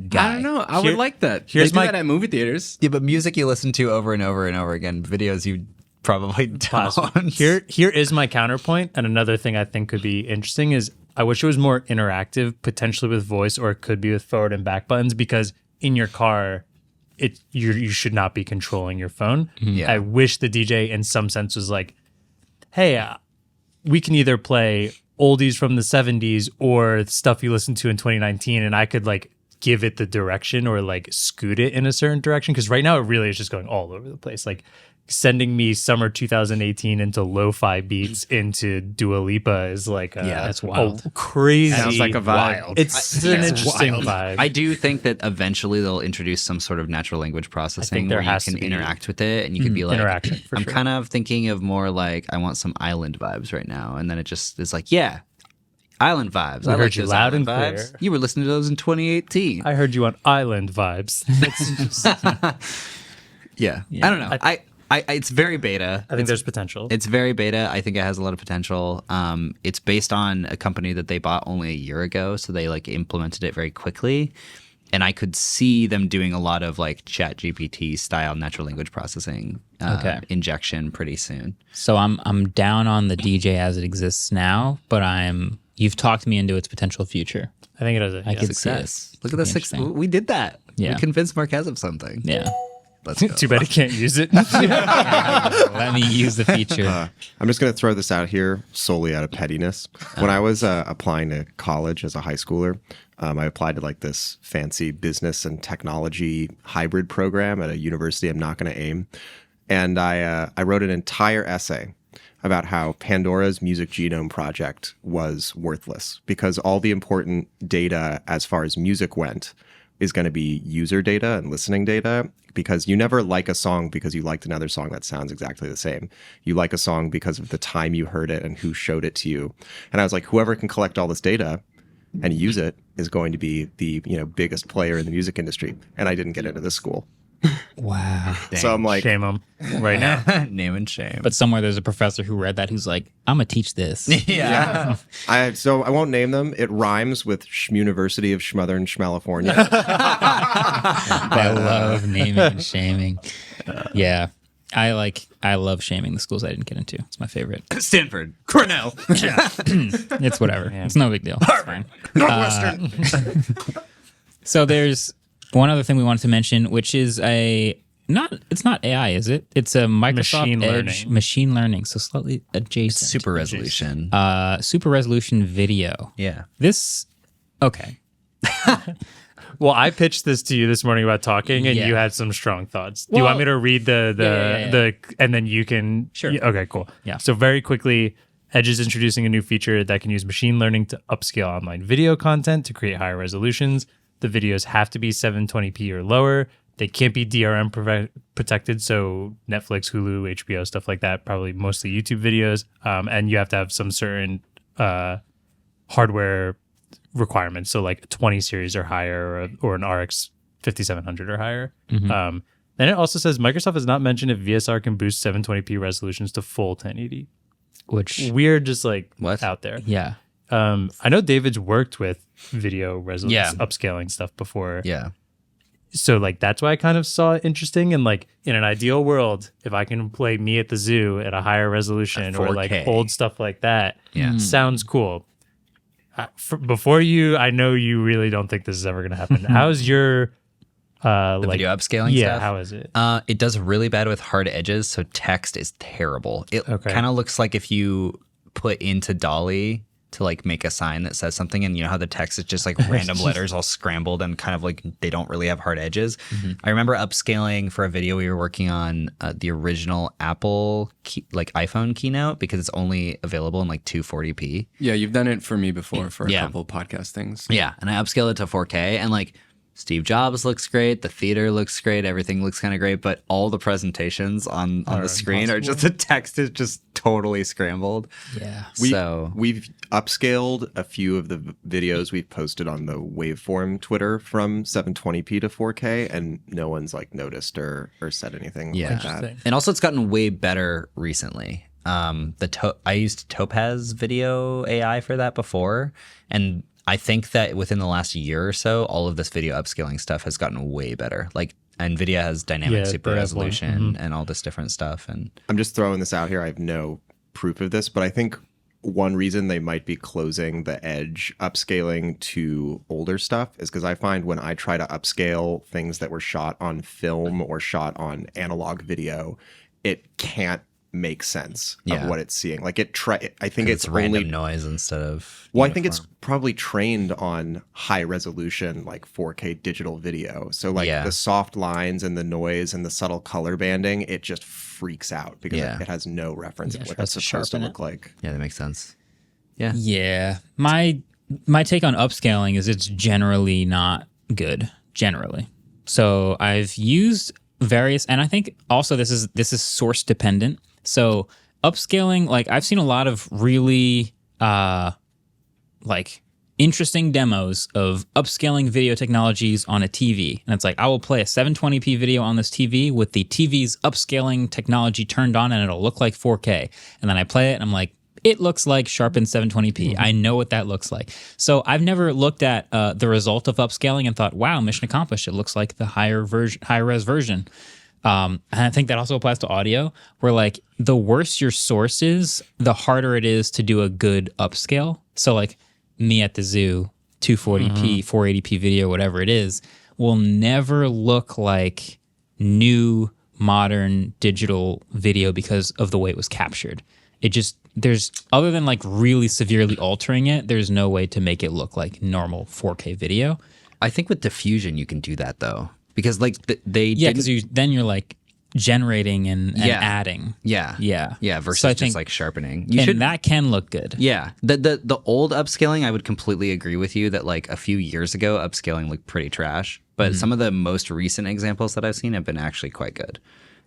guy. I don't know. I Here- would like that. here's They do my- that at movie theaters. Yeah, but music you listen to over and over and over again. Videos you probably don't. Here is my counterpoint, and another thing I think could be interesting is I wish it was more interactive, potentially with voice, or it could be with forward and back buttons, because in your car, you should not be controlling your phone. Yeah. I wish the DJ in some sense was like, hey, we can either play oldies from the 70s or stuff you listened to in 2019, and I could like give it the direction or like scoot it in a certain direction, because right now it really is just going all over the place, like sending me summer 2018 into lo-fi beats into Dua Lipa is like that's wild. a crazy Sounds like a vibe. it's an interesting vibe. I do think that eventually they'll introduce some sort of natural language processing there where you has can to be. interact with it, and you could be like, interaction, for I'm sure. kind of thinking of more like I want some island vibes right now, and then it just is like, yeah, island vibes. I heard like you those loud island and vibes. clear. You were listening to those in 2018. I heard you on island vibes. Yeah. I don't know. I it's very beta. I think there's potential. It's very beta. I think it has a lot of potential. It's based on a company that they bought only a year ago, so they like implemented it very quickly. And I could see them doing a lot of like Chat GPT style natural language processing injection pretty soon. So I'm down on the DJ as it exists now, but you've talked me into its potential future. I think it has a I could see it. Success. Look at the six. Interesting. We did that. Yeah. We convinced Marquez of something. Yeah. Let's go. too bad he can't use it. Let me use the feature. I'm just going to throw this out here solely out of pettiness. When I was applying to college as a high schooler, I applied to like this fancy business and technology hybrid program at a university I'm not going to aim. And I wrote an entire essay about how Pandora's Music Genome Project was worthless because all the important data as far as music went is going to be user data and listening data, because you never like a song because you liked another song that sounds exactly the same. You like a song because of the time you heard it and who showed it to you. And I was like, whoever can collect all this data and use it is going to be the biggest player in the music industry. And I didn't get into this school. Wow. So I'm like, Shame him right now. Name and shame. But somewhere there's a professor who read that who's like, I'm going to teach this. yeah. so I won't name them. It rhymes with University of Schmothern Schmalifornia. I love naming and shaming. Yeah. I love shaming the schools I didn't get into. It's my favorite. Stanford, Cornell. It's whatever. It's no big deal. It's fine. Northwestern. So there's one other thing we wanted to mention, which is it's not AI, is it? It's a Microsoft Machine Edge learning. machine learning, so slightly adjacent. Super resolution. Super resolution video. Yeah. This, okay. Well, I pitched this to you this morning about talking, and Yeah. you had some strong thoughts. Do you Well, want me to read the yeah. and then you can? Sure. Yeah, okay, cool. Yeah. So very quickly, Edge is introducing a new feature that can use machine learning to upscale online video content to create higher resolutions. The videos have to be 720p or lower. They can't be DRM protected, so Netflix, Hulu, HBO, stuff like that, probably mostly YouTube videos. And you have to have some certain hardware requirements, so like a 20 series or higher, or an RX 5700 or higher. Then it also says Microsoft has not mentioned if VSR can boost 720p resolutions to full 1080. Which, Weird, just like What? out there. yeah. I know David's worked with video resolution Yeah. upscaling stuff before. Yeah. So like that's why I kind of saw it interesting. And like in an ideal world, if I can play Me at the Zoo at a higher resolution or like 4K. old stuff like that, Yeah. sounds cool. Before I know you really don't think this is ever going to happen. How's your The video upscaling yeah, stuff? how is it? It does really bad with hard edges, so text is terrible. It kind of looks like if you put into Dolly to like make a sign that says something, and you know how the text is just like random letters all scrambled and kind of like they don't really have hard edges. I remember upscaling for a video we were working on the original Apple iPhone keynote because it's only available in like 240p. Yeah, you've done it for me before for a couple podcast things. Yeah, and I upscaled it to 4K, and like Steve Jobs looks great, the theater looks great, everything looks kind of great, but all the presentations on the screen are just, the text is just totally scrambled. Yeah. We've upscaled a few of the videos we've posted on the Waveform Twitter from 720p to 4K, and no one's like noticed or said anything like that. And also it's gotten way better recently. I used Topaz video AI for that before, and I think that within the last year or so, all of this video upscaling stuff has gotten way better. Like NVIDIA has dynamic super resolution and all this different stuff. And I'm just throwing this out here. I have no proof of this, but I think one reason they might be closing the edge upscaling to older stuff is because I find when I try to upscale things that were shot on film or shot on analog video, it can't make sense of what it's seeing. Like I think it's random noise instead of uniform. I think it's probably trained on high resolution like 4K digital video. So like the soft lines and the noise and the subtle color banding, it just freaks out because it has no reference of what that's supposed to look like. Yeah, that makes sense. Yeah. My take on upscaling is it's generally not good. Generally. So I've used various, and I think also this is source dependent. So upscaling, like I've seen a lot of really like interesting demos of upscaling video technologies on a TV. And it's like, I will play a 720p video on this TV with the TV's upscaling technology turned on and it'll look like 4K. And then I play it and I'm like, it looks like sharpened 720p. I know what that looks like. So I've never looked at the result of upscaling and thought, wow, mission accomplished. It looks like the high-res version. And I think that also applies to audio, where like the worse your source is, the harder it is to do a good upscale. So like me at the zoo, 240p, 480p video, whatever it is, will never look like new modern digital video because of the way it was captured. It just, there's, other than like really severely altering it, there's no way to make it look like normal 4K video. I think with diffusion you can do that though. Because like because then you're like generating and adding. Versus so just like sharpening. That can look good. Yeah. The old upscaling, I would completely agree with you that like a few years ago, upscaling looked pretty trash. But some of the most recent examples that I've seen have been actually quite good.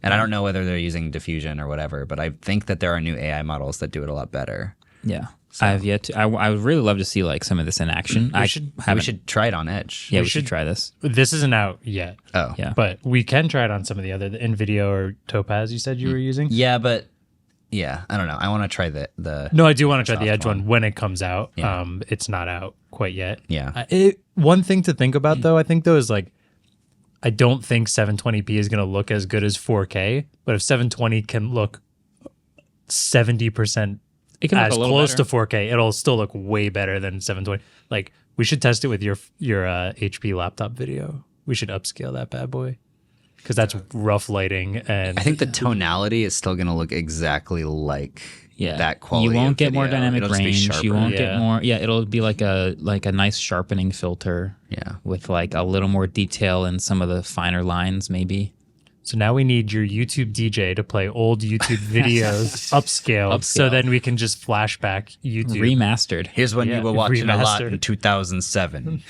And I don't know whether they're using diffusion or whatever, but I think that there are new AI models that do it a lot better. Yeah. So. I've yet to. I would really love to see like some of this in action. We should try it on Edge. Yeah, we should try this. This isn't out yet. Oh, yeah. But we can try it on some of the other NVIDIA or Topaz you said you were using. Yeah, but I don't know. I want to try the. No, I do want to try the Edge one when it comes out. Yeah. It's not out quite yet. Yeah. One thing to think about though, I think though is like, I don't think 720p is going to look as good as 4K. But if 720 can look 70%. It can look as a little close better. to 4K, it'll still look way better than 720. Like we should test it with your HP laptop video. We should upscale that bad boy because that's rough lighting, and I think the tonality is still going to look exactly like that quality. You won't of get more video. dynamic It'll just be range. sharper. You won't get more. Yeah, it'll be like a nice sharpening filter. Yeah, with like a little more detail in some of the finer lines, maybe. So now we need your YouTube DJ to play old YouTube videos upscale, so then we can just flashback YouTube. Remastered. Here's when you were watching a lot in 2007.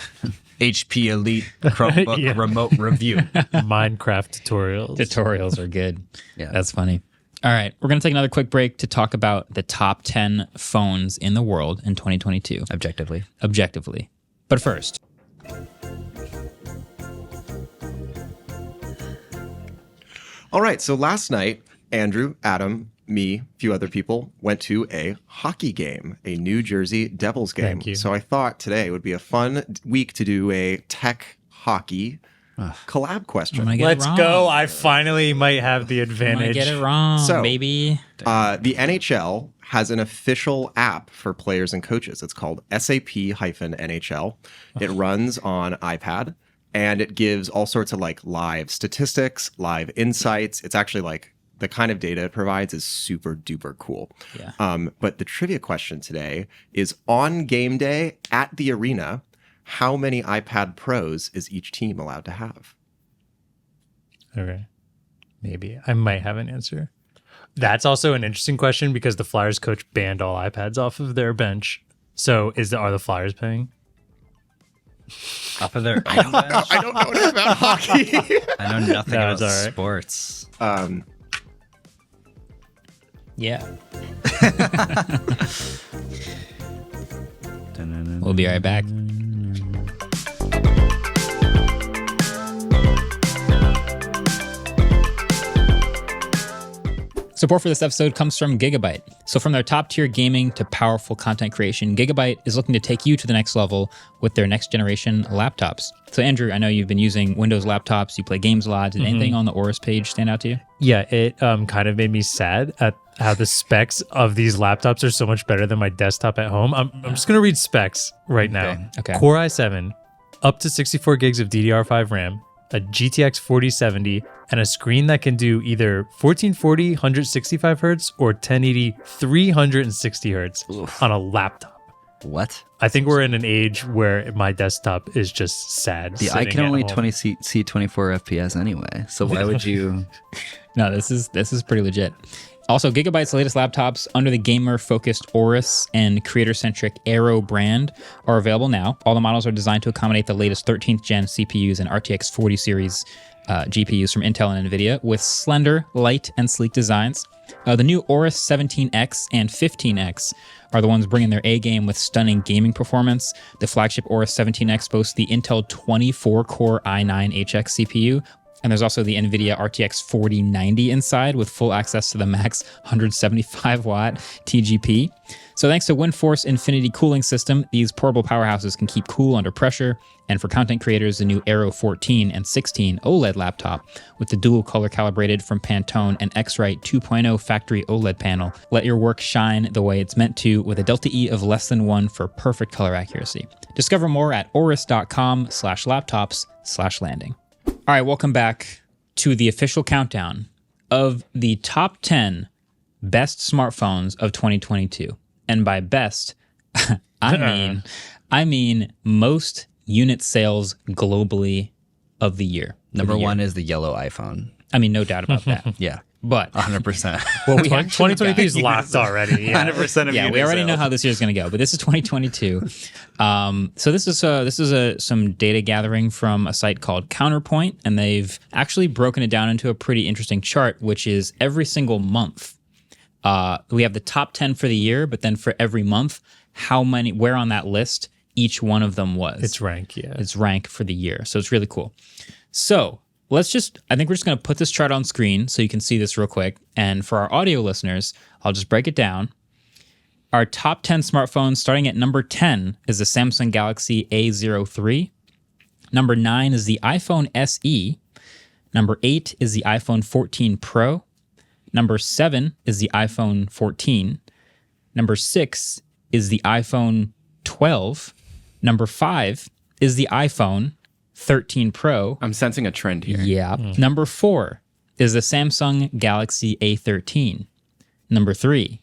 HP Elite Chromebook remote review. Minecraft tutorials. Tutorials are good. Yeah. That's funny. All right, we're going to take another quick break to talk about the top 10 phones in the world in 2022. Objectively. But first... All right, so last night, Andrew, Adam, me, a few other people went to a hockey game, a New Jersey Devils game. Thank you. So I thought today would be a fun week to do a tech hockey collab question. Let's go. I finally might have the I advantage. get it wrong, So, baby. The NHL has an official app for players and coaches. It's called SAP-NHL. It runs on iPad. and it gives all sorts of like live statistics, live insights. It's actually like the kind of data it provides is super duper cool. Yeah. But the trivia question today is, on game day at the arena, how many iPad Pros is each team allowed to have? Okay. Maybe. I might have an answer. That's also an interesting question because the Flyers coach banned all iPads off of their bench. So are the Flyers paying? Off of their I don't know enough about hockey. I know nothing That about was all right. sports. Yeah. We'll be right back. Support for this episode comes from Gigabyte. So from their top-tier gaming to powerful content creation, Gigabyte is looking to take you to the next level with their next-generation laptops. So Andrew, I know you've been using Windows laptops. You play games a lot. Did anything on the Aorus page stand out to you? Yeah, it kind of made me sad at how the specs of these laptops are so much better than my desktop at home. I'm just going to read specs right now. Okay. Core i7, up to 64 gigs of DDR5 RAM, a GTX 4070, and a screen that can do either 1440 165 hertz or 1080 360 hertz on a laptop. What? I think we're in an age where my desktop is just sad. I sitting can at only home. see 24 FPS anyway. So why would you? No, this is pretty legit. Also, Gigabyte's latest laptops under the gamer-focused Aorus and creator-centric Aero brand are available now. All the models are designed to accommodate the latest 13th gen CPUs and RTX 40 series GPUs from Intel and NVIDIA with slender, light, and sleek designs. The new Aorus 17X and 15X are the ones bringing their A game with stunning gaming performance. The flagship Aorus 17X boasts the Intel 24-core i9HX CPU, and there's also the NVIDIA RTX 4090 inside with full access to the max 175-watt TGP. So thanks to WindForce Infinity cooling system, these portable powerhouses can keep cool under pressure. And for content creators, the new Aero 14 and 16 OLED laptop with the dual color calibrated from Pantone and X-Rite 2.0 factory OLED panel let your work shine the way it's meant to with a Delta E of less than 1 for perfect color accuracy. Discover more at aorus.com/laptops/landing. All right, welcome back to the official countdown of the top 10 best smartphones of 2022. And by best, I mean most unit sales globally of the year. Number one is the yellow iPhone. I mean, no doubt about that. Yeah, But 100%. Well, 2023 is locked already. Yeah. 100% of yeah, we already know how this year's going to go, but this is 2022. So this is some data gathering from a site called Counterpoint, and they've actually broken it down into a pretty interesting chart, which is every single month. We have the top 10 for the year, but then for every month, where on that list each one of them was. It's rank, yeah. It's rank for the year. So it's really cool. So I think we're just going to put this chart on screen so you can see this real quick. And for our audio listeners, I'll just break it down. Our top 10 smartphones, starting at number 10, is the Samsung Galaxy A03. Number 9 is the iPhone SE. Number 8 is the iPhone 14 Pro. Number 7 is the iPhone 14. Number 6 is the iPhone 12. Number 5 is the iPhone 13 Pro. I'm sensing a trend here. Yeah. Number 4 is the Samsung Galaxy A13. Number 3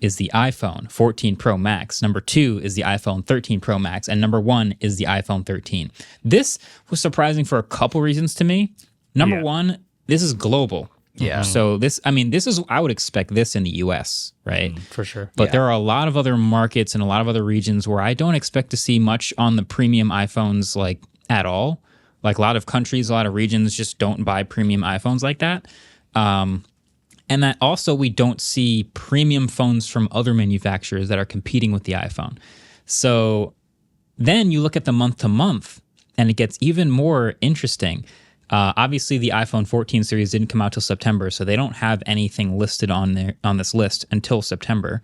is the iPhone 14 Pro Max. Number 2 is the iPhone 13 Pro Max. And number 1 is the iPhone 13. This was surprising for a couple reasons to me. Number 1, this is global. Yeah. So I would expect this in the US, right? For sure. But there are a lot of other markets and a lot of other regions where I don't expect to see much on the premium iPhones like at all. Like a lot of countries, a lot of regions just don't buy premium iPhones like that. And that also we don't see premium phones from other manufacturers that are competing with the iPhone. So then you look at the month to month and it gets even more interesting. Obviously, the iPhone 14 series didn't come out till September, so they don't have anything listed on this list until September,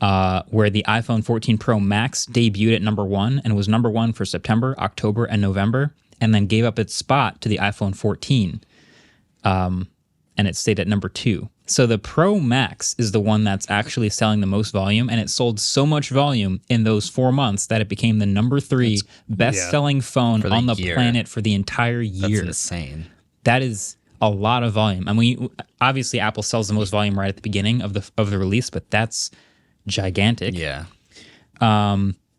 where the iPhone 14 Pro Max debuted at number 1 and was number 1 for September, October, and November, and then gave up its spot to the iPhone 14, and it stayed at number 2. So the Pro Max is the one that's actually selling the most volume, and it sold so much volume in those 4 months that it became the number 3 best-selling phone the on the year. planet for the entire That's year. insane. That is a lot of volume. I mean, obviously Apple sells the most volume right at the beginning of the release, but that's gigantic. Yeah.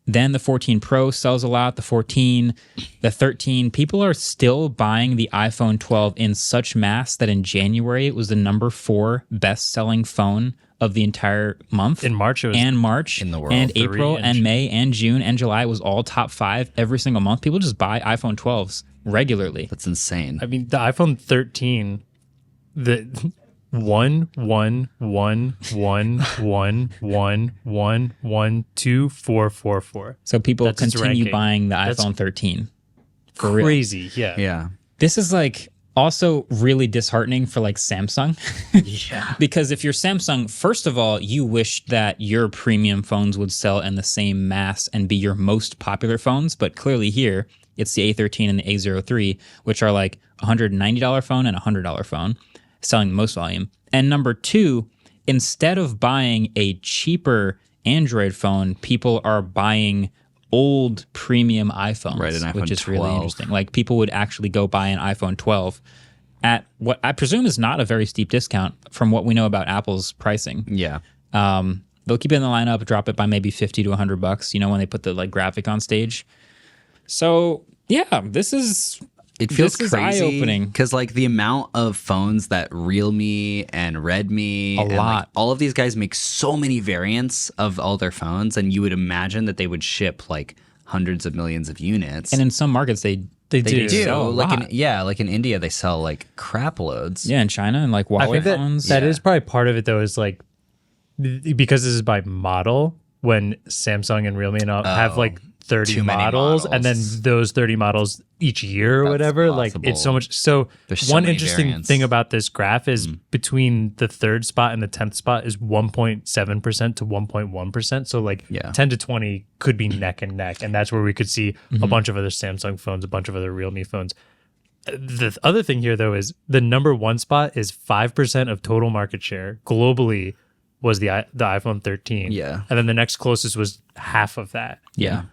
Then the 14 Pro sells a lot, the 14, the 13. People are still buying the iPhone 12 in such mass that in January it was the number 4 best-selling phone of the entire month. In March, it was and March in the world. and 3 April and and May and June and July was all top 5 every single month. People just buy iPhone 12s regularly. That's insane. I mean, the iPhone 13, the 11111112444. So people That's its continue ranking. buying the That's iPhone 13. For real. Crazy, yeah. Yeah. This is like also really disheartening for like Samsung. Yeah. Because if you're Samsung, first of all, you wish that your premium phones would sell in the same mass and be your most popular phones. But clearly here, it's the A13 and the A03, which are like $190 phone and $100 phone, selling the most volume. And number 2, instead of buying a cheaper Android phone, people are buying old premium iPhones, Right, an iPhone which is really 12. interesting. Like people would actually go buy an iPhone 12 at what I presume is not a very steep discount from what we know about Apple's pricing. Yeah. They'll keep it in the lineup, drop it by maybe $50 to $100, when they put the like graphic on stage. So yeah, this is It feels this is crazy eye-opening. because like the amount of phones that Realme and Redmi and, like, lot. all of these guys make so many variants of all their phones, and you would imagine that they would ship like hundreds of millions of units. And in some markets, they do. sell a like lot. like in India they sell like crap loads. Yeah, in China and like Huawei I think phones. that is probably part of it, though, is like because this is by model, when Samsung and Realme and all have like 30 too many models, and then models. those 30 models each year or That's whatever, like possible. it's so much. So There's so one many interesting variants. thing about this graph is between the 3rd spot and the 10th spot is 1.7% to 1.1%. So like Yeah. 10 to 20 could be neck and neck, and that's where we could see a bunch of other Samsung phones, a bunch of other Realme phones. The other thing here, though, is the number 1 spot is 5% of total market share globally was the iPhone 13. Yeah. And then the next closest was half of that. Yeah.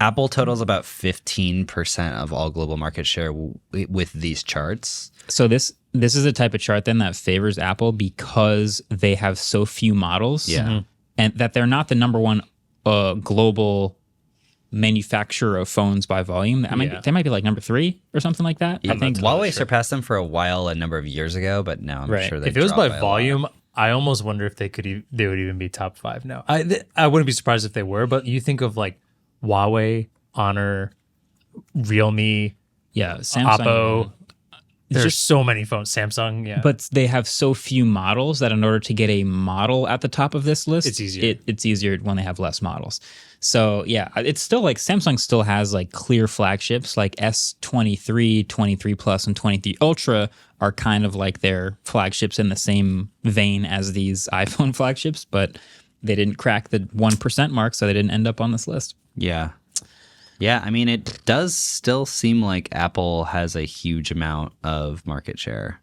Apple totals about 15% of all global market share with these charts. So this is a type of chart then that favors Apple because they have so few models. Yeah. And that they're not the number 1 global manufacturer of phones by volume. They might be like number 3 or something like that. I think Huawei surpassed them for a while a number of years ago, but now I'm sure they If it was dropped by a lot. volume, I almost wonder if they would even be top 5 now. I wouldn't be surprised if they were, but you think of like Huawei, Honor, Realme, yeah, Samsung. Oppo. There's just- so many phones. Samsung, yeah. But they have so few models that in order to get a model at the top of this list, It's easier. It's easier when they have less models. So yeah, it's still like Samsung still has like clear flagships like S23, 23 Plus, and 23 Ultra are kind of like their flagships in the same vein as these iPhone flagships, but they didn't crack the 1% mark, so they didn't end up on this list. Yeah. Yeah, I mean, it does still seem like Apple has a huge amount of market share.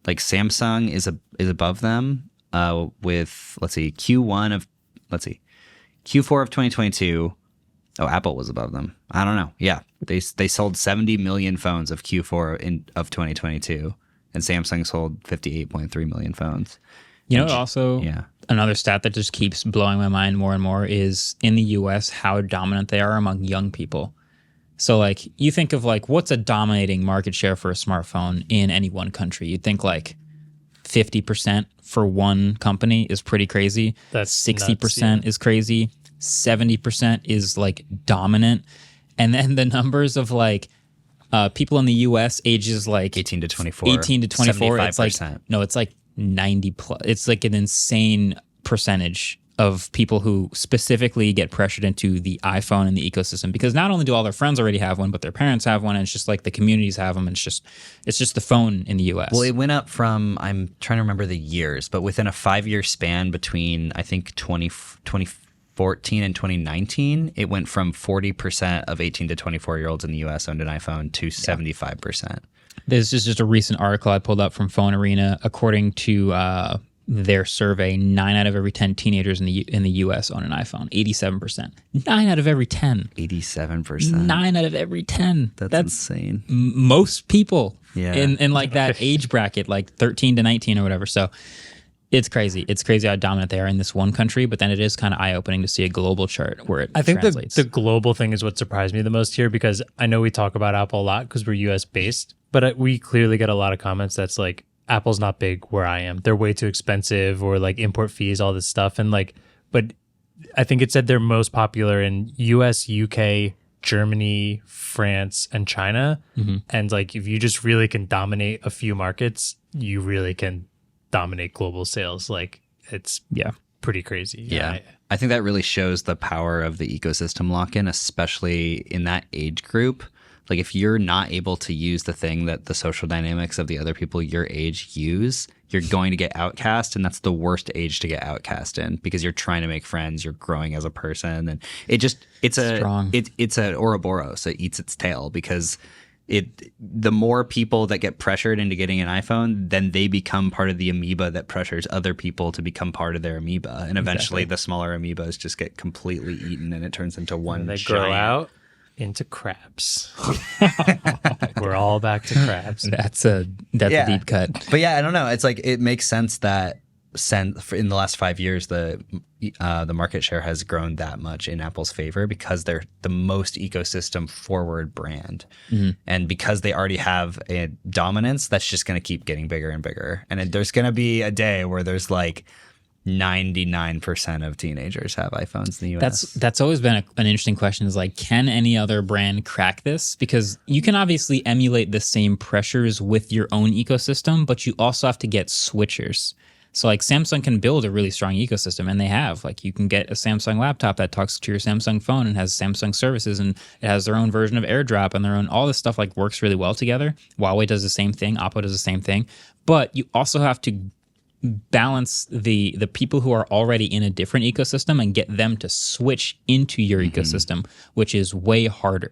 Like Samsung is above them with, Q4 of 2022. Oh, Apple was above them. I don't know. Yeah, they sold 70 million phones of Q4 of 2022, and Samsung sold 58.3 million phones. Also, Yeah. another stat that just keeps blowing my mind more and more is in the US how dominant they are among young people. So like you think of like what's a dominating market share for a smartphone in any one country? You'd think like 50% for one company is pretty crazy. That's 60% is crazy. 70% is like dominant. And then the numbers of like people in the US ages like 18 to 24. 18 to 24, it's like 75%. no, it's like 90 plus. It's like an insane percentage of people who specifically get pressured into the iPhone and the ecosystem because not only do all their friends already have one, but their parents have one, and it's just like the communities have them. And it's just the phone in the US. Well, it went up from, I'm trying to remember the years, but within a 5-year span between, I think, 2014 and 2019, it went from 40% of 18 to 24-year-olds in the US owned an iPhone to 75%. This is just a recent article I pulled up from Phone Arena. According to their survey, 9 out of every 10 teenagers in the U.S. own an iPhone. 87%. 9 out of every 10. 87%. 9 out of every 10. That's insane. Most people Yeah. in like that age bracket, like 13 to 19 or whatever. So it's crazy. It's crazy how dominant they are in this one country, but then it is kind of eye-opening to see a global chart where it I think translates. the global thing is what surprised me the most here, because I know we talk about Apple a lot because we're US based, but we clearly get a lot of comments that's like, Apple's not big where I am. They're way too expensive, or like import fees, all this stuff. And like, but I think it said they're most popular in US, UK, Germany, France, and China. And like, if you just really can dominate a few markets, you really can dominate global sales. Like, it's pretty crazy. Yeah. I think that really shows the power of the ecosystem lock-in, especially in that age group. Like, if you're not able to use the thing that the social dynamics of the other people your age use, you're going to get outcast, and that's the worst age to get outcast in, because you're trying to make friends, you're growing as a person, and it's a Ouroboros. It eats its tail, because the more people that get pressured into getting an iPhone, then they become part of the amoeba that pressures other people to become part of their amoeba, and eventually the smaller amoebas just get completely eaten, and it turns into one. And they grow out into crabs. We're all back to crabs. That's a deep cut. But yeah, I don't know. It's like, it makes sense that in the last 5 years, the market share has grown that much in Apple's favor, because they're the most ecosystem forward brand. And because they already have a dominance, that's just going to keep getting bigger and bigger. And there's going to be a day where there's like 99% of teenagers have iPhones in the US. That's always been an interesting question, is like, can any other brand crack this? Because you can obviously emulate the same pressures with your own ecosystem, but you also have to get switchers. So like, Samsung can build a really strong ecosystem, and they have. Like, you can get a Samsung laptop that talks to your Samsung phone and has Samsung services, and it has their own version of AirDrop, and their own, all this stuff like works really well together. Huawei does the same thing, Oppo does the same thing. But you also have to balance the people who are already in a different ecosystem and get them to switch into your ecosystem, which is way harder.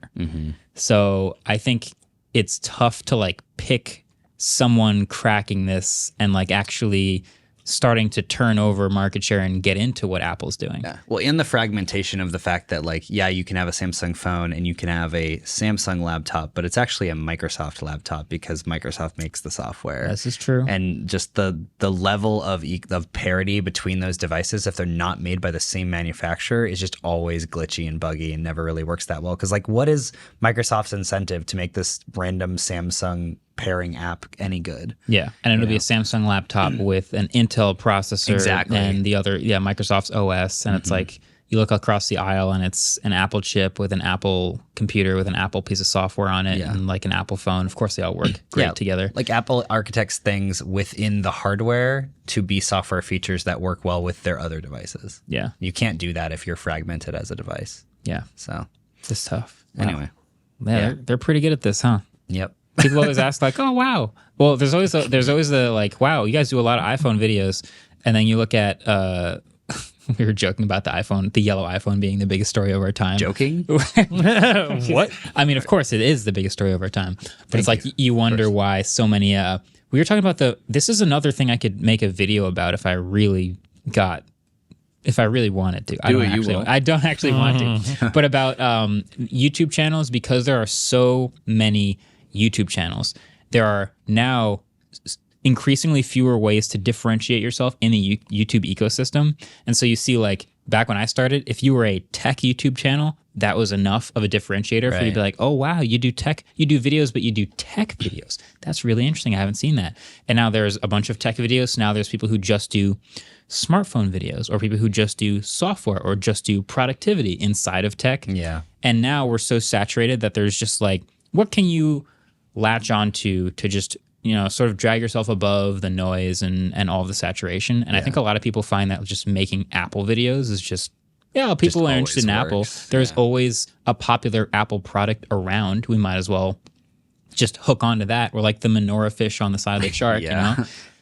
So I think it's tough to like pick someone cracking this and like actually starting to turn over market share and get into what Apple's doing. Yeah. Well, in the fragmentation of the fact that like, yeah, you can have a Samsung phone and you can have a Samsung laptop, but it's actually a Microsoft laptop, because Microsoft makes the software. This is true. And just the level of parity between those devices, if they're not made by the same manufacturer, is just always glitchy and buggy and never really works that well. Because like, what is Microsoft's incentive to make this random Samsung pairing app any good? Yeah, and it'll be a Samsung laptop with an Intel processor, Exactly. and the other, Microsoft's OS, and it's like, you look across the aisle and it's an Apple chip with an Apple computer with an Apple piece of software on it, and like an Apple phone. Of course, they all work great together. Like, Apple architects things within the hardware to be software features that work well with their other devices. Yeah, You can't do that if you're fragmented as a device. yeah, So it's tough. Wow. anyway, They're pretty good at this, huh? yep. People always ask like, "Oh, wow." Well, there's always the like, "Wow, you guys do a lot of iPhone videos," and then you look at. We were joking about the yellow iPhone being the biggest story of our time. Joking? What? I mean, of course, it is the biggest story of our time. But it's like, you wonder why so many. We were talking about this is another thing I could make a video about if I really wanted to. I don't actually want to. But about YouTube channels, because there are so many YouTube channels, there are now increasingly fewer ways to differentiate yourself in the YouTube ecosystem. And so you see, like, back when I started, if you were a tech YouTube channel, that was enough of a differentiator for you to be like, oh, wow, you do videos, but you do tech videos. That's really interesting. I haven't seen that. And now there's a bunch of tech videos. So now there's people who just do smartphone videos, or people who just do software, or just do productivity inside of tech. Yeah. And now we're so saturated that there's just like, what can you latch onto to just, sort of drag yourself above the noise and all of the saturation. And I think a lot of people find that just making Apple videos is just, people are interested in Apple. There's always a popular Apple product around. We might as well just hook onto that. We're like the menorah fish on the side of the shark,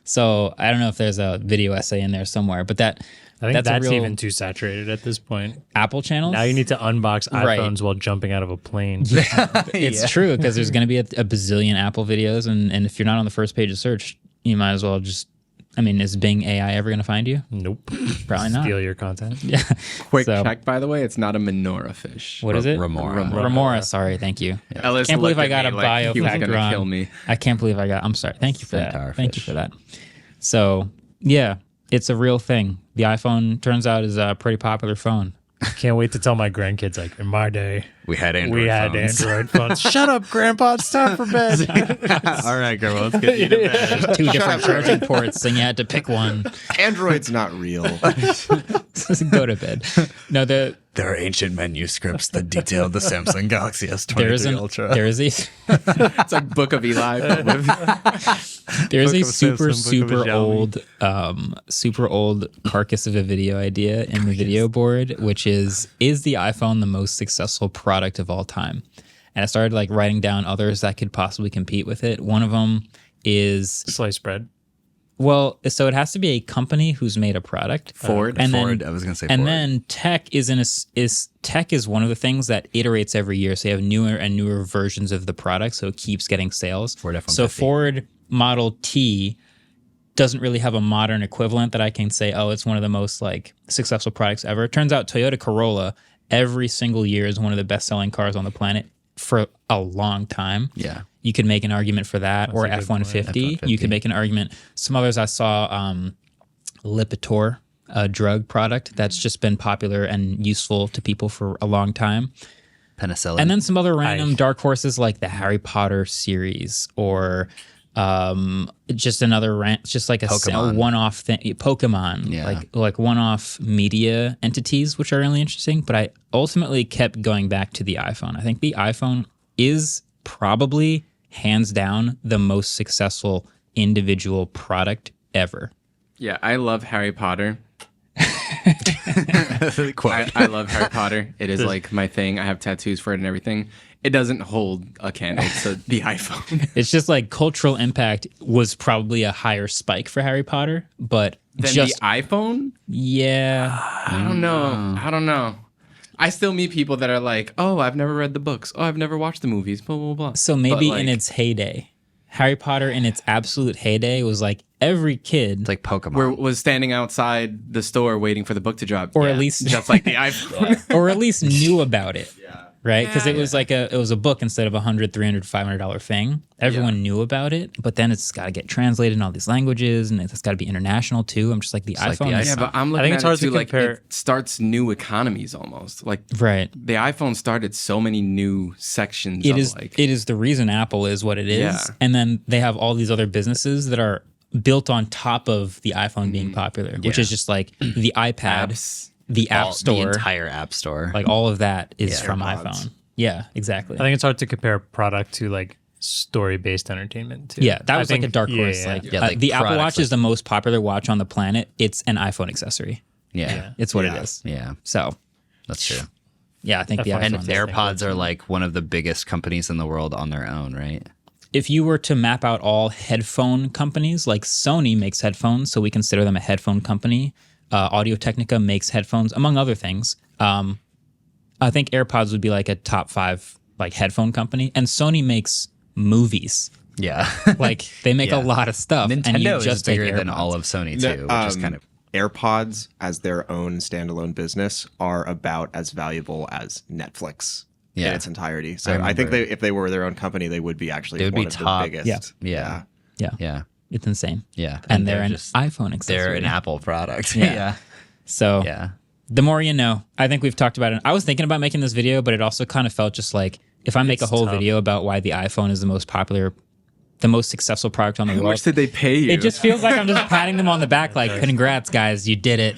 So I don't know if there's a video essay in there somewhere, but I think that's a real even too saturated at this point. Apple channels. Now you need to unbox iPhones while jumping out of a plane. It's true, because there's going to be a bazillion Apple videos, and if you're not on the first page of search, you might as well just I mean, is Bing AI ever going to find you? Nope. Probably not. Steal your content. Yeah. Quick So, check, by the way, it's not a menorah fish. What is it? Remora. Remora. Sorry. Thank you. Ellis Can't believe looked I got at a me like he was biofactor gonna on. kill me. I can't believe I got. I'm sorry. Thank you for Centaur that. Thank you fish. for that. So yeah, it's a real thing. The iPhone turns out is a pretty popular phone. Can't wait to tell my grandkids, like, in my day, We had Android we had phones. Android phones. Shut up, Grandpa. It's time for bed. All right, Grandma, let's get you to bed. Two different charging ports, and you had to pick one. Android's not real. Go to bed. No, There are ancient manuscripts that detail the Samsung Galaxy there is S23 there is a It's like Book of Eli. with- there is Book a of super Samsung, Book of super old carcass of a video idea in the video board, which is the iPhone the most successful product of all time? And I started like writing down others that could possibly compete with it. One of them is Sliced bread. well, so it has to be a company who's made a product. Ford. And Ford. then I was going to say and Ford. then tech tech is one of the things that iterates every year. So you have newer and newer versions of the product, so it keeps getting sales. Ford F-150. So Ford Model T doesn't really have a modern equivalent that I can say, oh, it's one of the most like successful products ever. It turns out Toyota Corolla every single year is one of the best-selling cars on the planet for a long time. Yeah. You could make an argument for that, or a good point. F-150. You could make an argument. Some others I saw, Lipitor, a drug product that's just been popular and useful to people for a long time. Penicillin. And then some other random dark horses like the Harry Potter series, or just another just like a Pokemon. one-off thing. Pokemon, Yeah. like one-off media entities, which are really interesting. But I ultimately kept going back to the iPhone. I think the iPhone is probably hands down the most successful individual product ever. Yeah, I love Harry Potter. Quote. I love Harry Potter. It is like my thing. I have tattoos for it and everything. It doesn't hold a candle to the iPhone. It's just like cultural impact was probably a higher spike for Harry Potter, but Then just the iPhone? yeah. I don't know. I still meet people that are like, oh, I've never read the books. Oh, I've never watched the movies, blah, blah, blah. So maybe But, like, in its heyday, Harry Potter in its absolute heyday was like every kid, It's like Pokemon. was standing outside the store waiting for the book to drop. or at least Just like the iPhone. or at least knew about it. Right? Because it was like it was a book instead of $100, $300, $500 thing. Everyone knew about it, but then it's got to get translated in all these languages, and it's got to be international too. I'm just like the like the iPhone. Yeah, but I'm I looking think at it's hard it too, to like compare- it starts new economies almost. Like right. the iPhone started so many new sections It of is like it is the reason Apple is what it is. Yeah. And then they have all these other businesses that are built on top of the iPhone being popular, which is just like the iPad, apps. the App The Store, entire App Store. like all of that is Yeah. from AirPods. iPhone. Yeah, exactly. I think it's hard to compare product to like story-based entertainment too. Yeah, that I was like think- a dark horse. yeah. Like, Yeah, like the Apple products, Watch is the most popular watch on the planet. It's an iPhone accessory. yeah. It's what Yeah. it is. Yeah. So That's true. yeah, I think the F1 And iPhone. Interesting. AirPods are like one of the biggest companies in the world on their own, right? If you were to map out all headphone companies, like Sony makes headphones, so we consider them a headphone company. Audio Technica makes headphones, among other things. I think AirPods would be like a top 5 like headphone company, and Sony makes movies. Yeah. Like they make Yeah. a lot of stuff. and you Nintendo just is bigger take than AirPods. all of Sony too, which is kind of AirPods as their own standalone business are about as valuable as Netflix in Yeah. its entirety. So I I, think remember. if they were their own company, they would be actually They would one be of top. the biggest. Yeah. yeah. Yeah, Yeah. it's insane. Yeah. And they're an just iPhone accessory. they're an Apple product. Yeah. yeah. So Yeah. the more you know. I think we've talked about it. I was thinking about making this video, but it also kind of felt just like if I make a whole tough. video about why the iPhone is the most popular, the most successful product on the How world, much did they pay you? it just feels like I'm just patting them on the back, like, congrats, guys, you did it.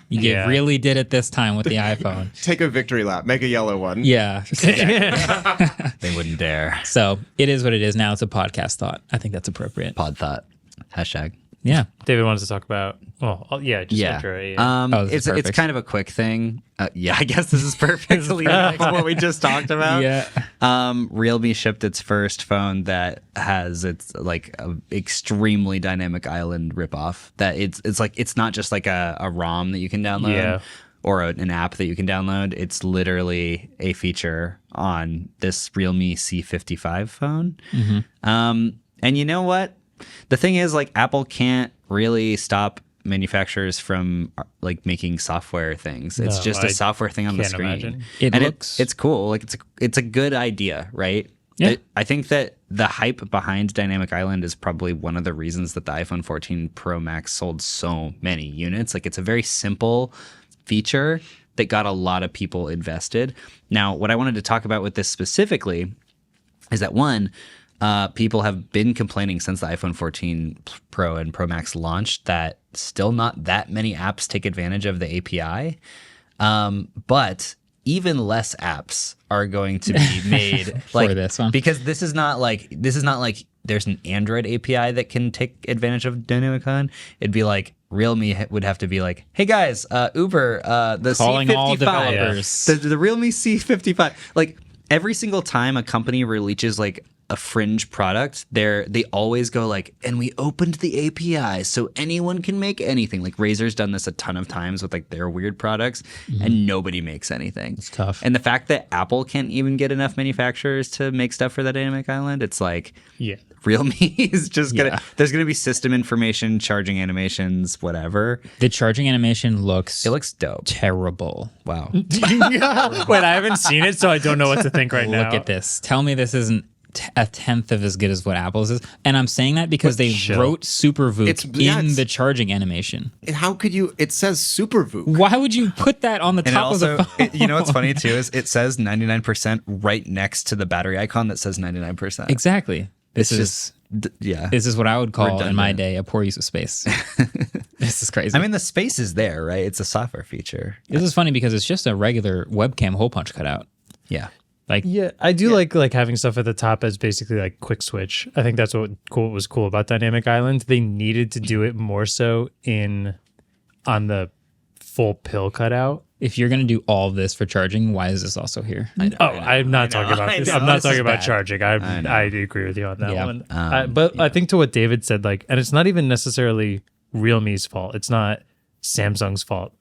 You Yeah. really did it this time with the iPhone. Take a victory lap, make a yellow one. Yeah. They wouldn't dare. So it is what it is now. It's a podcast thought. I think that's appropriate. Pod thought. Hashtag. Yeah. David wanted to talk about. Well, yeah, just Yeah. intro. Yeah. Oh, this is It's perfect. kind of a quick thing. Yeah, I guess this is perfectly what we just talked about. Yeah. Realme shipped its first phone that has its like a extremely dynamic island ripoff. That it's like it's not just like a ROM that you can download Yeah. or an app that you can download. It's literally a feature on this Realme C55 phone. And you know what? The thing is, like, Apple can't really stop manufacturers from like making software things. It's No, just a I software thing on the can't screen. imagine. It's cool. Like it's a good idea, right? Yeah. I think that the hype behind Dynamic Island is probably one of the reasons that the iPhone 14 Pro Max sold so many units. Like, it's a very simple feature that got a lot of people invested. Now, what I wanted to talk about with this specifically is that one, people have been complaining since the iPhone 14 Pro and Pro Max launched that still not that many apps take advantage of the API. But even less apps are going to be made like this one. because this is not like there's an Android API that can take advantage of Dynamic Island. It'd be like Realme would have to be like, hey guys, Uber, the Calling C55, all developers. the Realme C55. Like, every single time a company releases like a fringe product, they always go like, and we opened the API so anyone can make anything. Like, Razer's done this a ton of times with like their weird products, and nobody makes anything. It's tough. And the fact that Apple can't even get enough manufacturers to make stuff for the Dynamic Island, it's like, Yeah. Realme is just gonna. Yeah. There's gonna be system information, charging animations, whatever. The charging animation looks It looks dope. terrible. Wow. Wait, I haven't seen it, so I don't know what to think right now. Look at this. Tell me this isn't a tenth of as good as what Apple's is. And I'm saying that because they wrote SuperVOOC in the charging animation. How could you? It says SuperVOOC. Why would you put that on the And top of the phone? you know what's funny too is it says 99% right next to the battery icon that says 99%. Exactly. This It's is yeah. this is what I would call in my Redundant. day a poor use of space. This is crazy. I mean, the space is there, right? It's a software feature. this is funny because it's just a regular webcam hole punch cutout. Yeah. Like, Yeah, I do like having stuff at the top as basically like quick switch. I think that's what was cool about Dynamic Island. They needed to do it more so on the full pill cutout. if you're going to do all of this for charging, why is this also here? I'm not talking about this. I'm not This talking is about bad. charging. I agree with you on that Yeah. one. I think to what David said, like, and it's not even necessarily Realme's fault. It's not Samsung's fault.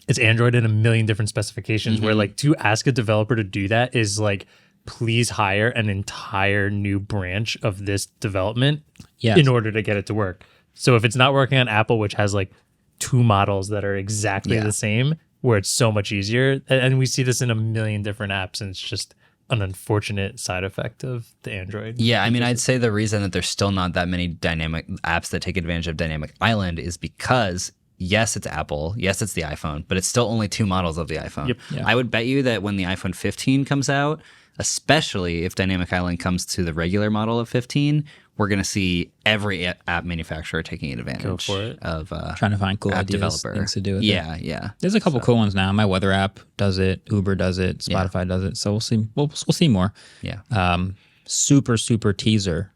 It's Android in a million different specifications where like to ask a developer to do that is like, please hire an entire new branch of this development Yes. in order to get it to work. So if it's not working on Apple, which has like 2 models that are exactly the same, where it's so much easier, and we see this in a million different apps, and it's just an unfortunate side effect of the Android. Yeah, I mean, I'd say the reason that there's still not that many dynamic apps that take advantage of Dynamic Island is because, yes, it's Apple, yes, it's the iPhone, but it's still only 2 models of the iPhone. Yep. Yeah. I would bet you that when the iPhone 15 comes out, especially if Dynamic Island comes to the regular model of 15, we're going to see every app manufacturer taking advantage for it. of Trying to find cool app ideas, developer. things to do with it. Yeah. There's a couple cool ones now. My weather app does it. Uber does it. Spotify does it. So we'll see. We'll see more. Yeah. Super teaser.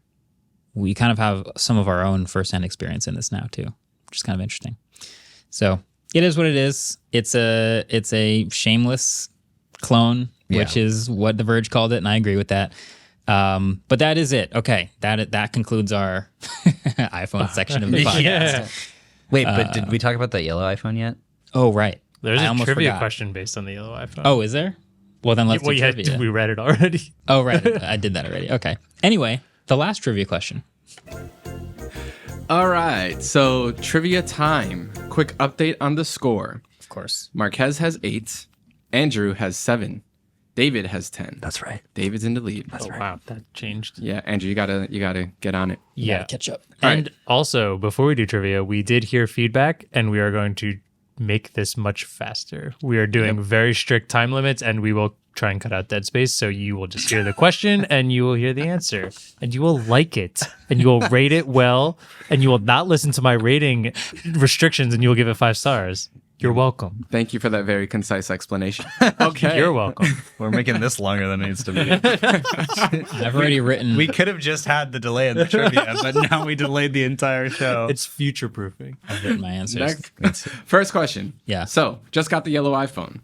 We kind of have some of our own firsthand experience in this now too, which is kind of interesting. So it is what it is. It's a shameless clone, which is what The Verge called it, and I agree with that. But that is it. Okay, that concludes our iPhone section of the podcast. Yeah. Wait, but did we talk about that yellow iPhone yet? Oh right, There's I a almost trivia forgot. question based on the yellow iPhone. Oh, is there? Well, then let's do yeah, trivia. we read it already. Oh, right. I did that already. Okay. Anyway, the last trivia question. All right, so trivia time. Quick update on the score. Of course. Marquez has 8. Andrew has 7. David has 10. That's right. David's in the lead. Wow, that changed. Yeah, Andrew, you gotta get on it. Yeah. Catch up. And also, before we do trivia, we did hear feedback, and we are going to make this much faster. We are doing very strict time limits, and we will try and cut out dead space. So you will just hear the question, and you will hear the answer, and you will like it, and you will rate it well, and you will not listen to my rating restrictions, and you will give it 5 stars. You're welcome. Thank you for that very concise explanation. Okay. You're welcome. We're making this longer than it needs to be. I've already written. We could have just had the delay in the trivia, but now we delayed the entire show. It's future proofing. I've written my answers. Next. First question. Yeah. So, just got the yellow iPhone.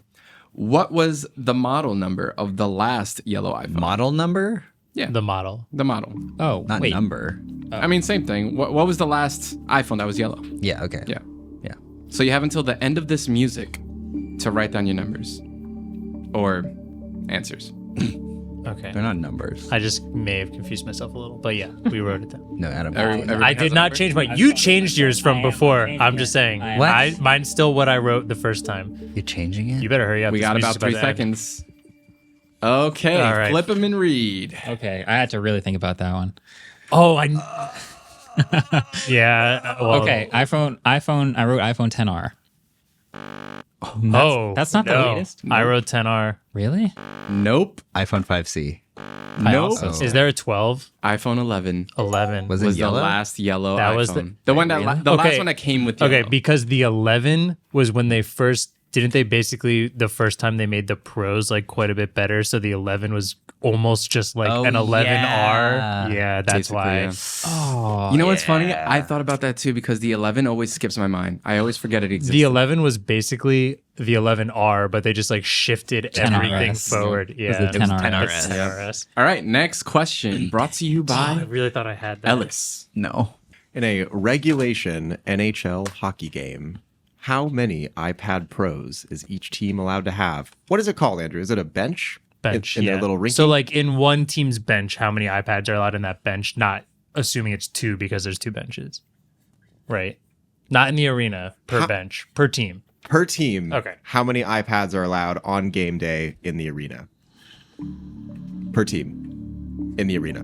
What was the model number of the last yellow iPhone? Model number, Yeah. The model. The model. Oh, not wait. number. I mean, same thing. What was the last iPhone that was yellow? Yeah. Okay. Yeah. Yeah. So you have until the end of this music to write down your numbers or answers. Okay. They're not numbers. I just may have confused myself a little, but yeah, we wrote it down. No, Adam. I did not change mine. You changed yours from before. I'm just saying. What? Mine's still what I wrote the first time. You're changing it? You better hurry up. We This got music's about 3 to end. seconds. Okay, All right. flip them and read. Okay, I had to really think about that one. Oh, yeah. Well, Okay, iPhone. I wrote iPhone 10R. That's not the no. latest. I wrote 10R. Really? Nope. iPhone 5C. Nope. also- Is there a 12? iPhone 11 11. Was it was the yellow? last yellow That iPhone. was The one that the last Okay. one that came with yellow. Okay, because the 11 was when they first didn't they basically the first time they made the pros like quite a bit better, so the 11 was almost just like Oh, an 11R. yeah. Yeah, that's Basically, why. yeah. Oh, You know what's funny? I thought about that too because the 11 always skips my mind. I always forget it exists. The 11 was basically the 11R, but they just like shifted 10RS. everything forward. Yeah, the 10RS. 10RS. 10RS. All right, next question brought to you Oh, I by really thought I had that. Ellis. No. In a regulation NHL hockey game, how many iPad Pros is each team allowed to have? What is it called, Andrew? Is it a bench? Bench in yeah. their little rink. So like in one team's bench, how many iPads are allowed in that bench? Not assuming it's 2 because there's 2 benches, right? Not in the arena per bench per team. Per team, Okay. how many iPads are allowed on game day in the arena? Per team in the arena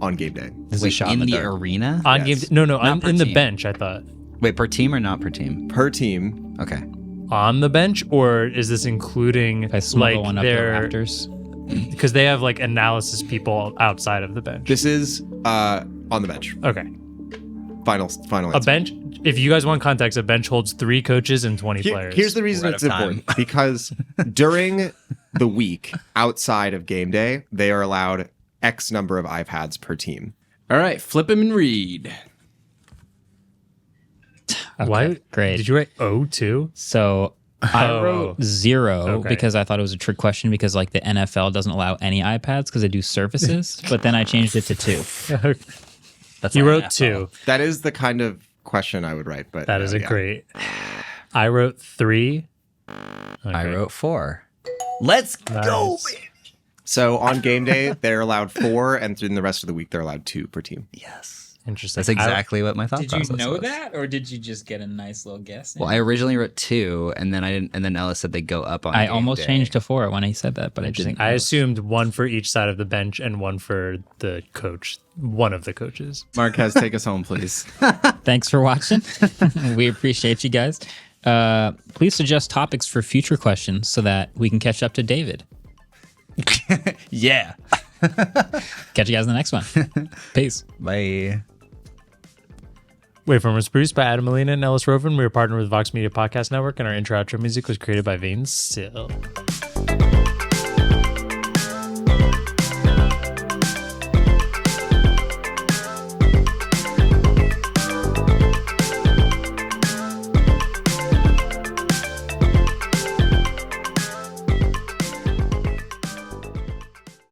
on game day. This is a shot in the dark. arena? On Yes. game, no, Not per in the team. bench. I thought Wait, per team or not per team? Per team, Okay. on the bench, or is this including If I smuggle like one up the their rafters. because they have like analysis people outside of the bench. this is on the bench. Okay, Final a answer. bench. If you guys want context, a bench holds 3 coaches and 20 players. Here's the reason We're out it's of time. important because during the week outside of game day, they are allowed X number of iPads per team. All right, flip him and read. Okay, Why? Great. Did you write O too? So I Oh. wrote 0 Okay. because I thought it was a trick question because like the NFL doesn't allow any iPads because they do surfaces, but then I changed it to 2. That's You not wrote an 2. That is the kind of question I would write, but That is a yeah. great. I wrote 3. I wrote 4. Let's go. Nice. So on game day, they're allowed 4, and in the rest of the week, they're allowed 2 per team. Yes. Interesting. That's exactly what my thought Did you process know was. that, or did you just get a nice little guess? Well, I originally wrote 2, and then I didn't. And then Ellis said they go up on. I game almost day. changed to 4 when he said that, but I Interesting. didn't. I know. assumed 1 for each side of the bench and 1 for the coach. One of the coaches. Marquez, take us home, please. Thanks for watching. We appreciate you guys. Please suggest topics for future questions so that we can catch up to David. Yeah. Catch you guys in the next one. Peace. Bye. Waveform was produced by Adam Molina and Ellis Rovin. We were partnered with Vox Media Podcast Network, and our intro outro music was created by Vane Still.